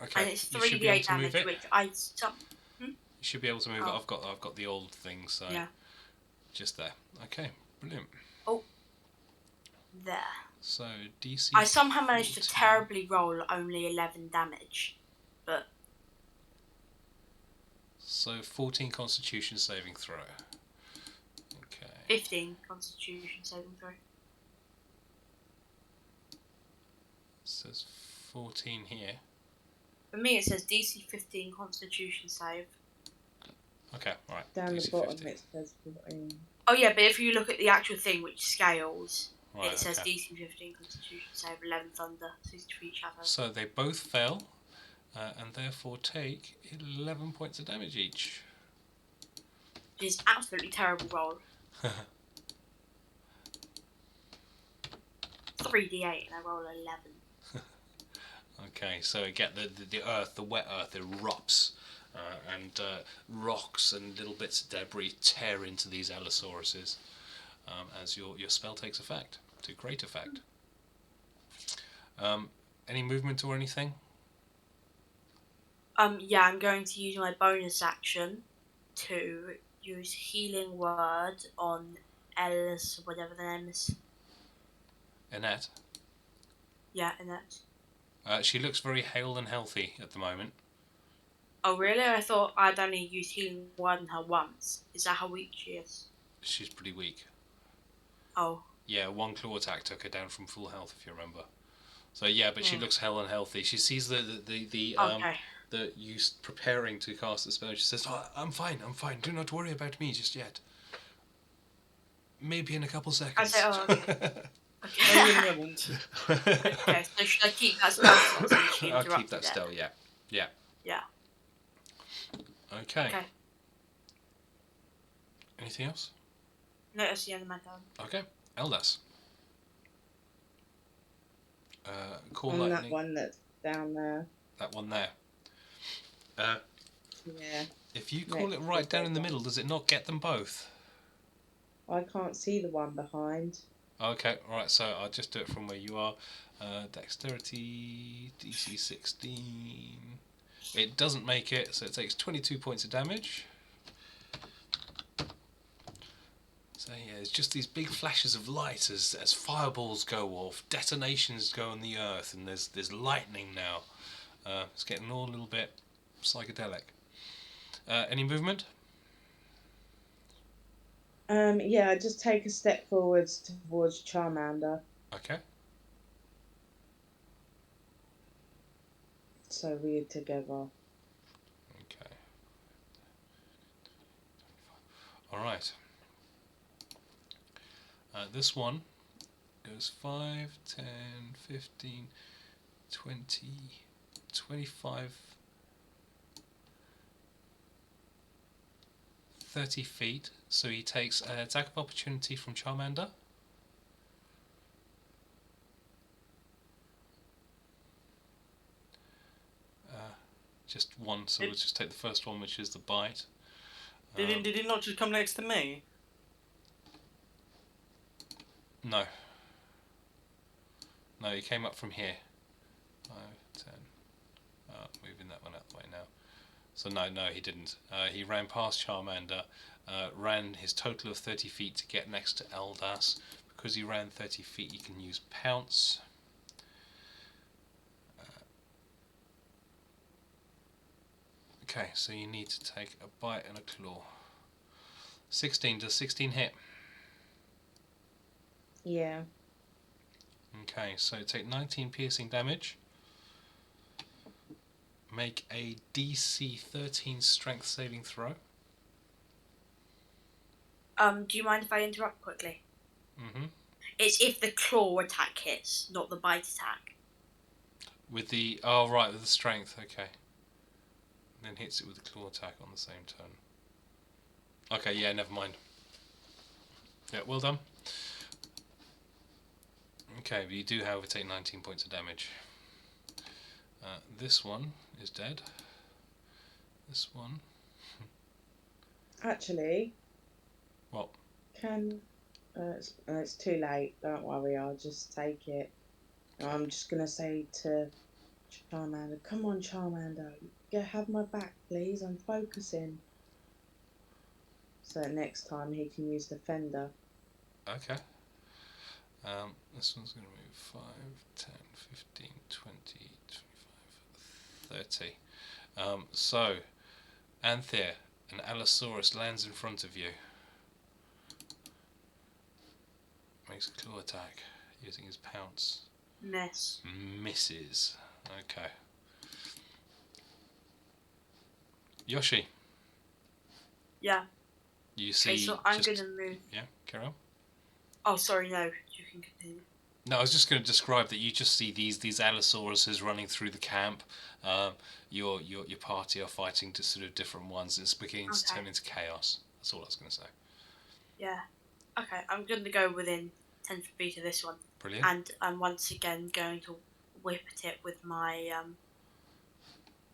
Okay. And it's You should be able 3d8 to move damage, it. which You should be able to move it. Oh. I've got the old thing, so Yeah. just there. Okay, brilliant. There. So DC. I somehow managed to 14. terribly roll only 11 damage. But So 14 Constitution saving throw. Okay. 15 Constitution saving throw. It says 14 here. For me it says DC 15 Constitution save. Okay, alright. Down DC the bottom 15. it says 14. Oh yeah, but if you look at the actual thing which scales, Right, it says okay. DC 15 Constitution save, 11 Thunder, 63 Shatter. So they both fail, and therefore take 11 points of damage each. Which is absolutely terrible roll. 3d8 and I roll 11. Okay, so again, the earth, the wet earth, erupts, and rocks and little bits of debris tear into these Allosauruses as your spell takes effect, to great effect. Any movement or anything? Yeah, I'm going to use my bonus action to use Healing Word on Ellis, whatever the name is. Annette? Yeah, Annette. She looks very hale and healthy at the moment. Oh really? I thought I'd only used Healing Word on her once. Is that how weak she is? She's pretty weak. Oh. Yeah, one claw attack took her down from full health, if you remember. So yeah, but she looks hale and healthy. She sees Okay. the you preparing to cast the spell. And she says, "Oh, I'm fine. Do not worry about me just yet. Maybe in a couple seconds." I say, oh, okay. Maybe in a moment. Okay, so should I keep that spell slot so she I'll keep interrupted that it? still. Yeah. Yeah. Okay. Okay. Anything else? No, that's the end of my turn. Okay. Eldas. Call On lightning. that one that's down there. That one there. Yeah. If you call Next it right to down that in the one. middle, does it not get them both? I can't see the one behind. Okay, alright, so I'll just do it from where you are. Dexterity, DC 16. It doesn't make it, so it takes 22 points of damage. So yeah, it's just these big flashes of light as fireballs go off, detonations go on the earth, and there's lightning now. It's getting all a little bit psychedelic. Any movement? Yeah, just take a step forwards towards Charmander. Okay. So we're together. Okay. Alright. This one goes 5, 10, 15, 20, 25, 30 feet. So he takes an attack of opportunity from Charmander. Just one, so we'll just take the first one, which is the bite. Did it not just come next to me? No. No, he came up from here. 5, 10. Moving that one out the way now. So no, he didn't. He ran past Charmander, ran his total of 30 feet to get next to Eldas. Because he ran 30 feet, he can use Pounce. Okay, so you need to take a bite and a claw. 16, does 16 hit? Yeah. Okay, so take 19 piercing damage. Make a DC 13 strength saving throw. Do you mind if I interrupt quickly? Mm-hmm. It's if the claw attack hits, not the bite attack. With the... Oh, right, with the strength. Okay. Then hits it with the claw attack on the same turn. Okay, yeah, never mind. Yeah, well done. Okay, but you do, however, take 19 points of damage. This one is dead. This one... Actually... What? It's too late. Don't worry, I'll just take it. I'm just going to say to Charmander, come on, Charmander. Have my back, please. I'm focusing. So next time he can use Defender. Okay. This one's going to move 5, 10, 15, 20, 25, 30. So, Anthir, an Allosaurus lands in front of you. Makes a claw attack using his pounce. Miss. Misses. Okay. Yoshie. Yeah. You see. Okay, so I'm gonna move. Yeah, carry on. Oh, sorry, no. You can continue. No, I was just going to describe that you just see these Allosauruses running through the camp. Your party are fighting to sort of different ones. It's beginning to turn into chaos. That's all I was going to say. Yeah. Okay, I'm going to go within 10 feet of this one. Brilliant. And I'm once again going to whip at it with my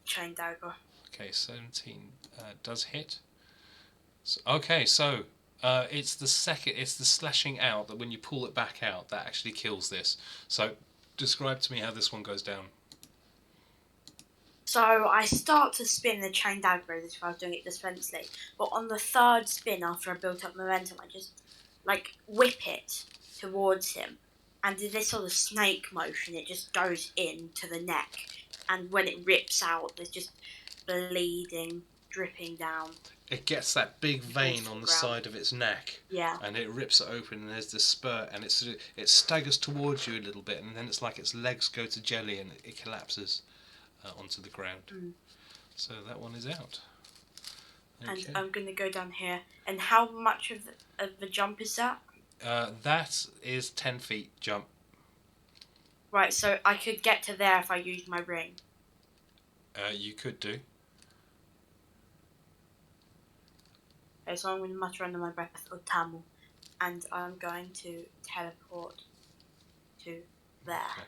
chain dagger. Okay, 17 does hit. Okay, so it's the slashing out that when you pull it back out that actually kills this. So describe to me how this one goes down. So I start to spin the chain dagger as if I was doing it defensively, but on the third spin after I built up momentum, I just whip it towards him, and in this sort of snake motion, it just goes into the neck, and when it rips out, there's just bleeding, dripping down. It gets that big vein on the side of its neck, yeah, and it rips it open, and there's this spurt, and it staggers towards you a little bit, and then it's like its legs go to jelly, and it collapses onto the ground. So that one is out. Okay. And I'm going to go down here. And how much of the jump is that? That is 10 feet jump. Right, so I could get to there if I used my ring. You could do. Okay, so I'm going to mutter under my breath or Tamil, and I'm going to teleport to there. Okay.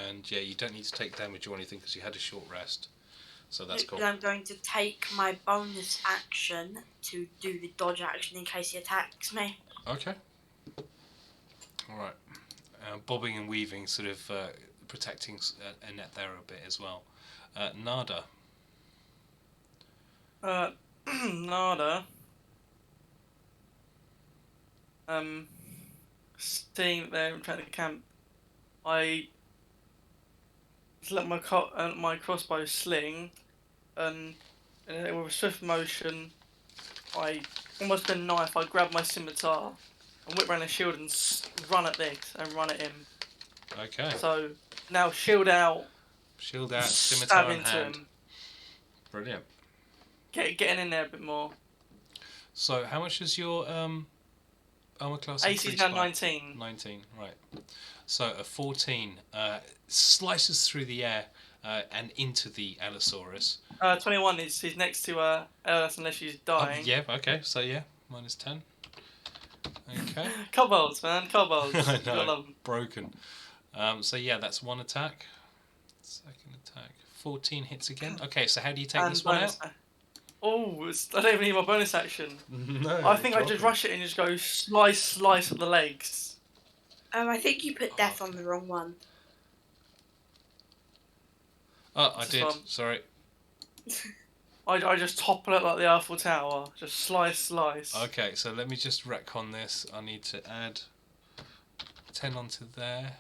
And yeah, you don't need to take damage or anything because you had a short rest. So that's cool. I'm going to take my bonus action to do the dodge action in case he attacks me. Okay. Alright. Bobbing and weaving, sort of protecting Annette there a bit as well. Nada. Nada. Seeing that they're trying to camp, I just let my crossbow sling, and with a swift motion, I almost with a knife. I grab my scimitar and whip around a shield and run at this and run at him. Okay. So now shield out. Shield out, scimitar stab in into hand. him. Brilliant. Getting in there a bit more. So how much is your armor class? 18 and 19. 19, right. So a 14 slices through the air and into the Allosaurus. 21 is he's next to Eldas unless she's dying. Yeah, okay, so yeah, minus 10. Okay. Kobolds, man, kobolds. I Gotta love know, 'em. broken. So yeah, that's one attack. Second attack. 14 hits again. Okay, so how do you take this one out? Oh, I don't even need my bonus action. No. I think I just rush it and just go slice at the legs. I think you put death on the wrong one. Oh, I This is did. fun. Sorry. I just topple it like the Eiffel Tower. Just slice. Okay, so let me just retcon this. I need to add 10 onto there.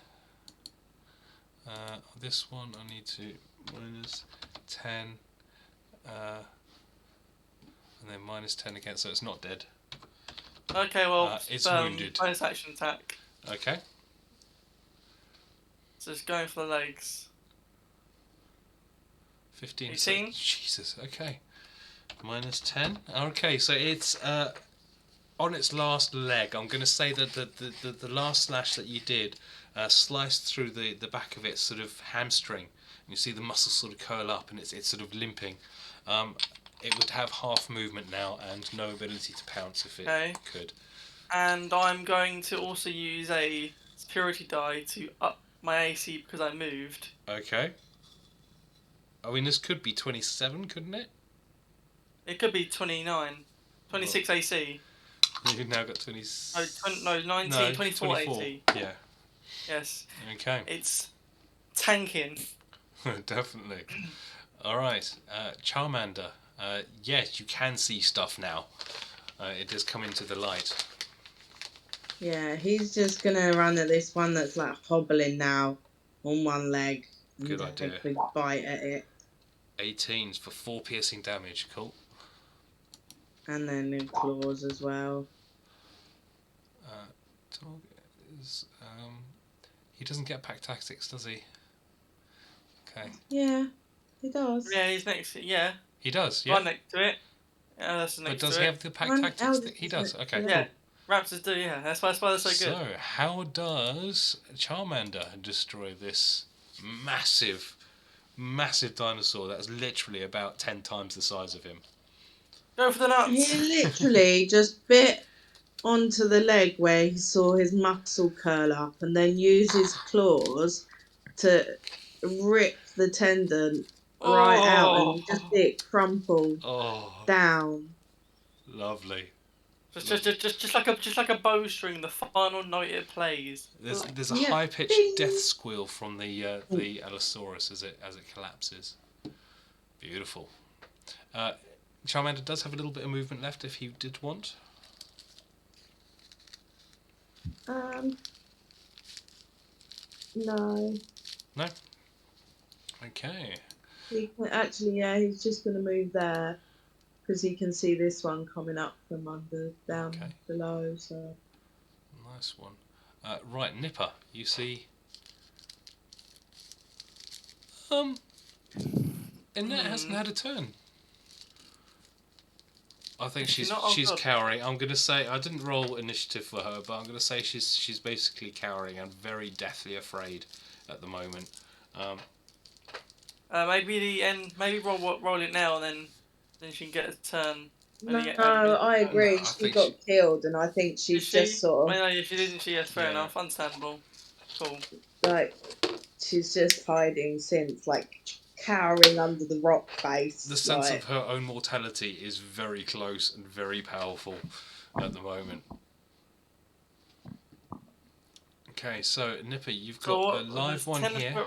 This one I need to minus 10. And then minus 10 again, so it's not dead. Okay, well, it's wounded. Bonus action attack. Okay. So it's going for the legs. 15. 18? Jesus, okay. Minus 10. Okay, so it's on its last leg, I'm going to say that the last slash that you did sliced through the back of its sort of hamstring. And you see the muscles sort of curl up and it's sort of limping. It would have half movement now and no ability to pounce if it could. And I'm going to also use a security die to up my AC because I moved. Okay. I mean, this could be 27, couldn't it? It could be 29. 26 AC. You've now got 20... No, 19, No, 24 AC. Yeah. Yes. Okay. It's tanking. Definitely. Alright. Charmander. Yes, you can see stuff now. It does come into the light. Yeah, he's just gonna run at this one that's like hobbling now on one leg. Good and idea. take a big bite at it. 18s for 4 piercing damage. Cool. And then in claws as well. Dog is, he doesn't get pack tactics, does he? Okay. Yeah, he does. Yeah, he's next to it. Yeah. He does, yeah. Right next to it. That's next But does to he it. have the pack One tactics? Eldas He does. Okay, yeah. Yeah. cool. Raptors do, yeah. That's why they're so good. So, how does Charmander destroy this massive dinosaur that's literally about 10 times the size of him? Go for the nuts. He literally just bit onto the leg where he saw his muscle curl up and then used his claws to rip the tendon right out and you just see it crumple down. Lovely. Just like a bowstring, the final note it plays. There's a Yeah. high pitched Ding. death squeal from the Allosaurus as it collapses. Beautiful. Charmander does have a little bit of movement left if he did want. No. No. Okay. He can, actually, yeah, he's just going to move there because he can see this one coming up from down below. So Nice one. Right, Nipa, you see. Annette hasn't had a turn. I think she's cowering. I'm gonna say I didn't roll initiative for her, but I'm gonna say she's basically cowering and very deathly afraid at the moment. Maybe roll it now, and then she can get a turn. no, I agree. She got killed, and I think she's just sort of. No, she didn't. Yes, fair enough. Understandable. Cool. Like she's just hiding since, like cowering under the rock face. The sense of her own mortality is very close and very powerful at the moment. Okay, so Nipa, you've got a live one here.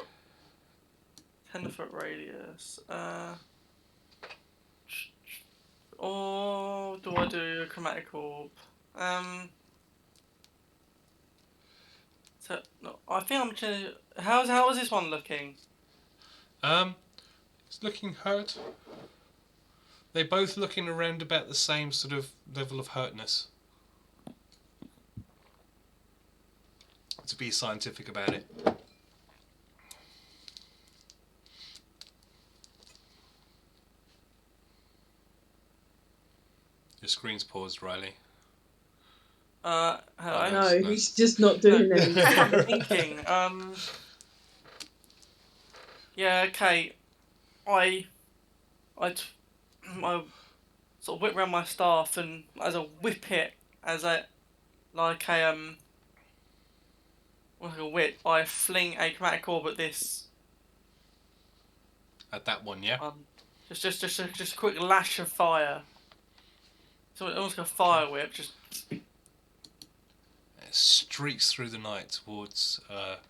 10-foot radius. Or do I do a chromatic orb? So no, I think I'm gonna. How is this one looking? It's looking hurt. They're both looking around about the same sort of level of hurtness. To be scientific about it. Your screen's paused, Riley. Hello. No, he's just not doing anything. I'm thinking. Yeah. Okay. I sort of whip around my staff and as I whip it as a whip, I fling a chromatic orb at this. At that one, yeah. Just a quick lash of fire. So almost like a fire whip. Just. It streaks through the night towards it,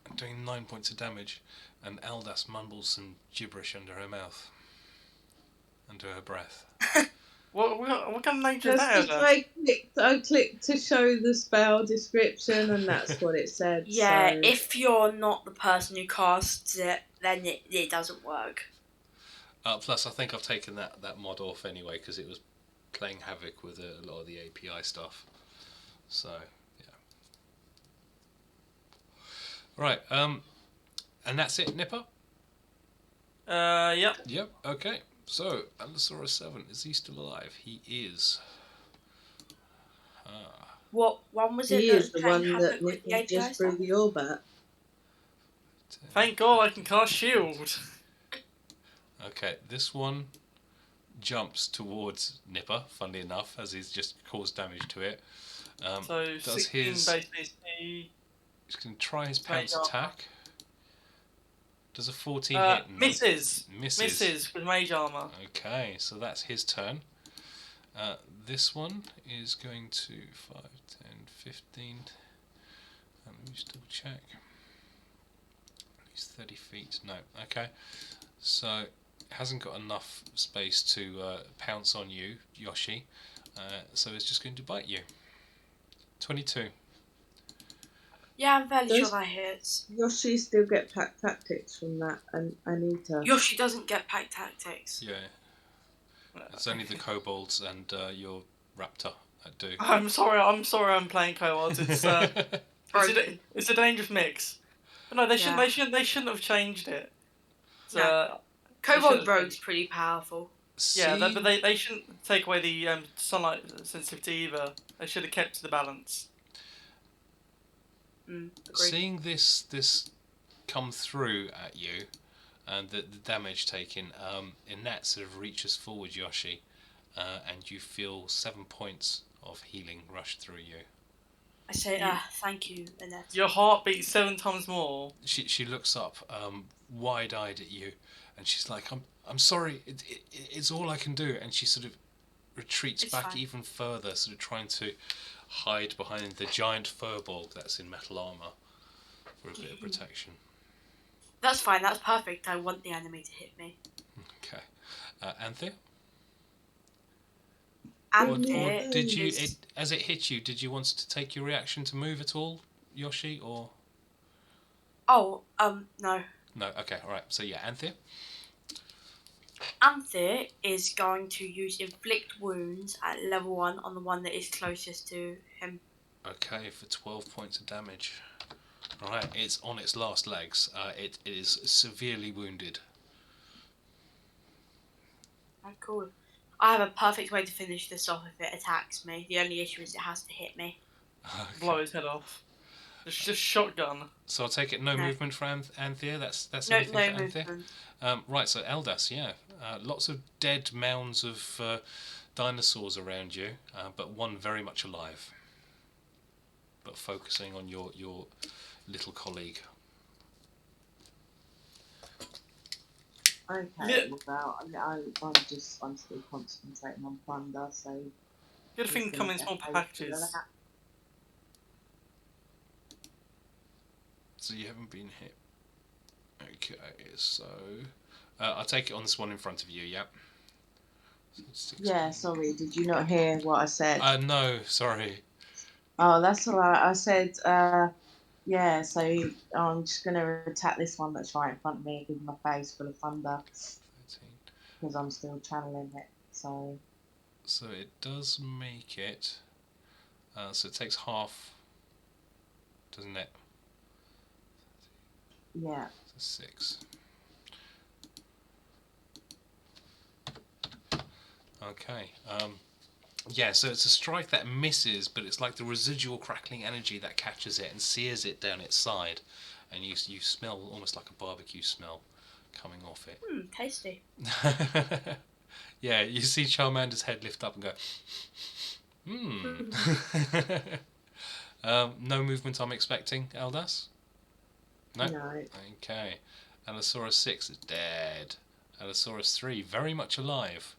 and doing 9 points of damage. And Eldas mumbles some gibberish under her mouth, under her breath. What kind of nature is that? I clicked to show the spell description, and that's what it said. Yeah, so. if you're not the person who casts it, then it doesn't work. Plus, I think I've taken that mod off anyway because it was playing havoc with a lot of the API stuff. So, yeah. Right, and that's it, Nipa? Yep. Yep, okay. So, Allosaurus 7, is he still alive? He is. What one was it He that is the came one that havoc with the Nipa API just stuff? threw the orb at. Thank God I can cast shield. Okay, this one jumps towards Nipa, funnily enough, as he's just caused damage to it. So Does 16 his... base AC. He's going to try his Mage pounce armor. attack. Does a 14 hit? No. Misses. Misses. Misses with mage armor. Okay, so that's his turn. This one is going to 5, 10, 15. Let me just double check. He's 30 feet. No, okay. So hasn't got enough space to pounce on you, Yoshie. So it's just going to bite you. 22. Yeah, I'm fairly Does- sure that hits. Yoshi still get pack tactics from that, and Anita. Yoshi doesn't get pack tactics. Yeah. It's only the kobolds and your raptor that do. I'm sorry I'm playing kobolds. It's it's a dangerous mix. But no, they shouldn't have changed it. So, No. Kobold Rogue's pretty powerful. yeah, See- but they shouldn't take away the sunlight sensitivity either. They should have kept to the balance. Agreed. Seeing this come through at you, and the damage taken, Annette sort of reaches forward, Yoshie, and you feel 7 points of healing rush through you. I say, thank you, Annette. Your heart beats 7 times more. She looks up, wide-eyed at you, and she's like, "I'm sorry, it's all I can do." And she sort of retreats It's back fine. even further, sort of trying to hide behind the giant Firbolg that's in metal armor for a bit of protection. That's fine, that's perfect. I want the enemy to hit me. Okay, Anthir. And Or did you, is- as it hit you, did you want to take your reaction to move at all, Yoshie, or Oh, no. no? Okay, all right. So yeah, Anthir. Anthir is going to use Inflict Wounds at level 1 on the one that is closest to him. Okay, for 12 points of damage. All right, it's on its last legs. It is severely wounded. Oh, cool. I have a perfect way to finish this off if it attacks me. The only issue is it has to hit me. Okay. Blow his head off. Just shotgun. So I'll take it. No No. movement for Anthir. That's No, everything no for Anthir. movement. Right, so Eldas, yeah. Lots of dead mounds of dinosaurs around you, but one very much alive. But focusing on your little colleague. Okay, well, I'm still concentrating on thunder, so. Good thing come in small packages. So you haven't been hit. Okay, so I'll take it on this one in front of you. Yeah. So 16. Yeah, sorry, did you not hear what I said? No, sorry. Oh, that's alright. I said, yeah, so I'm just going to attack this one that's right in front of me, give my face full of thunder, 13. because I'm still channeling it, so. So it does make it. So it takes half, doesn't it? Yeah. So 6. Okay. Yeah, so it's a strike that misses, but it's like the residual crackling energy that catches it and sears it down its side, and you smell almost like a barbecue smell coming off it. Tasty. Yeah, you see Charmander's head lift up and go, no movement I'm expecting, Eldas? No? No. Okay. Allosaurus 6 is dead. Allosaurus 3 very much alive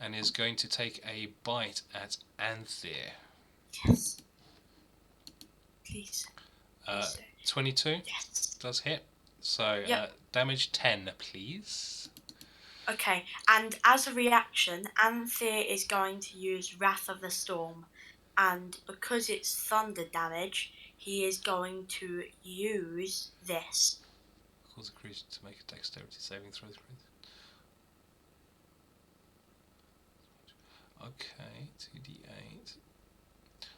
and is going to take a bite at Anthir. Yes. Please. 22 Yes. does hit. So Yep. damage 10, please. Okay, and as a reaction, Anthir is going to use Wrath of the Storm, and because it's thunder damage, he is going to use this. Cause a creature to make a dexterity saving throw. Okay, 2d8.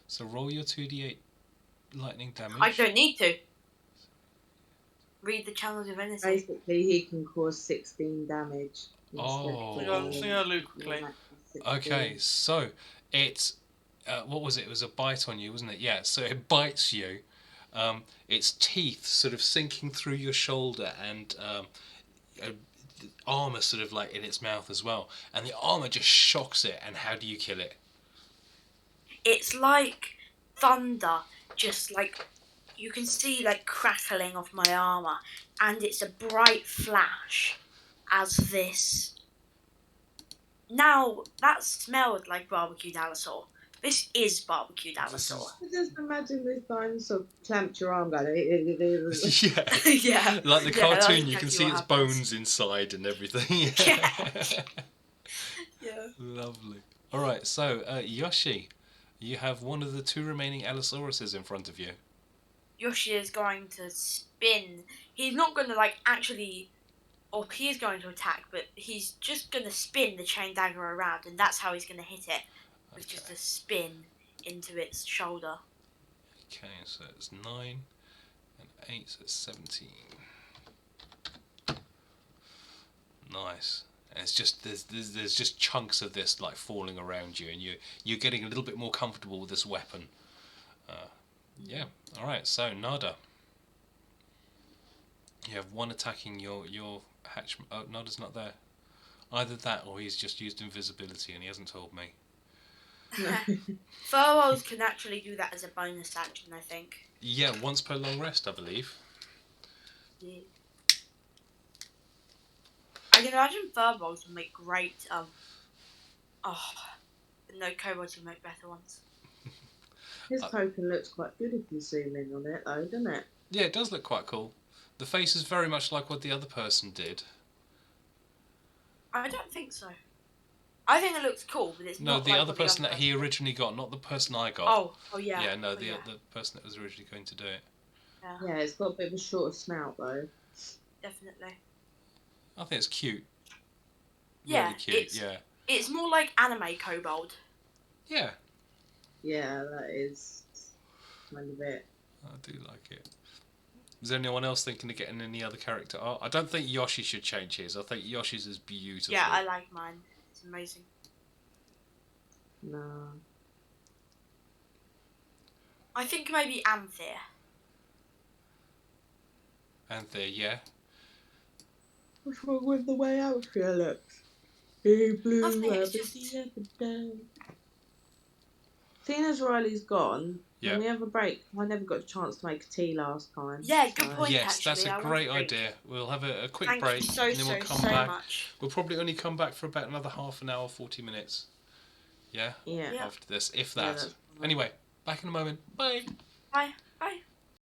So roll your 2d8 lightning damage. I don't need to. Read the channels of anything. Basically, he can cause 16 damage. Oh. So go look quickly. Okay, so it's what was it? It was a bite on you, wasn't it? Yeah. So it bites you. Its teeth sort of sinking through your shoulder, and armor sort of like in its mouth as well. And the armor just shocks it. And how do you kill it? It's like thunder, just like you can see like crackling off my armor, and it's a bright flash as this. Now that smelled like barbecued dinosaur. This is barbecued dinosaur. Just imagine this dinosaur clamped your arm going. Yeah. Yeah. Like the Yeah, that's cartoon, you can exactly see what its happens. bones inside and everything. Yeah. Lovely. All right, so Yoshi, you have one of the two remaining Allosauruses in front of you. Yoshie is going to spin. He's not going to like actually, or he is going to attack, but he's just going to spin the chain dagger around, and that's how he's going to hit it. With just a spin into its shoulder. Okay, so it's 9 and 8, so it's 17. Nice. And it's just there's just chunks of this like falling around you, and you're getting a little bit more comfortable with this weapon. Yeah. All right. So Nada, you have one attacking your hatch. Oh, Nada's not there. Either that, or he's just used invisibility, and he hasn't told me. Furbolgs can actually do that as a bonus action, I think. Yeah, once per long rest, I believe. Yeah. I can imagine Firbolgs would make great. No, Kobolds would make better ones. His token looks quite good if you zoom in on it, though, doesn't it? Yeah, it does look quite cool. The face is very much like what the other person did. I don't think so. I think it looks cool, but it's No, not the like other what the person that he originally got, not the person I got. Oh yeah. Yeah, no, Oh, the yeah. the person that was originally going to do it. Yeah, it's got a bit of a shorter snout, though. Definitely. I think it's cute. Yeah, Really cute, It's more like anime kobold. Yeah. Yeah, that is kind of it. I do like it. Is there anyone else thinking of getting any other character art? I don't think Yoshi should change his. I think Yoshi's is beautiful. Yeah, I like mine. It's amazing. No. I think maybe Anthir. Anthir, yeah. What's wrong with the way Anthir looks? He blew Nothing, up it's the just- other day. Seeing as Riley's gone, Yeah. can we have a break? I never got a chance to make tea last time. Yeah, good point. Yes, that's actually. I a want great to drink. idea. We'll have a quick Thank break you so, and then we'll come so back. much. We'll probably only come back for about another half an hour, 40 minutes. Yeah? Yeah. Yeah. After this, if Yeah, that. that's fine. Anyway, back in a moment. Bye. Bye. Bye.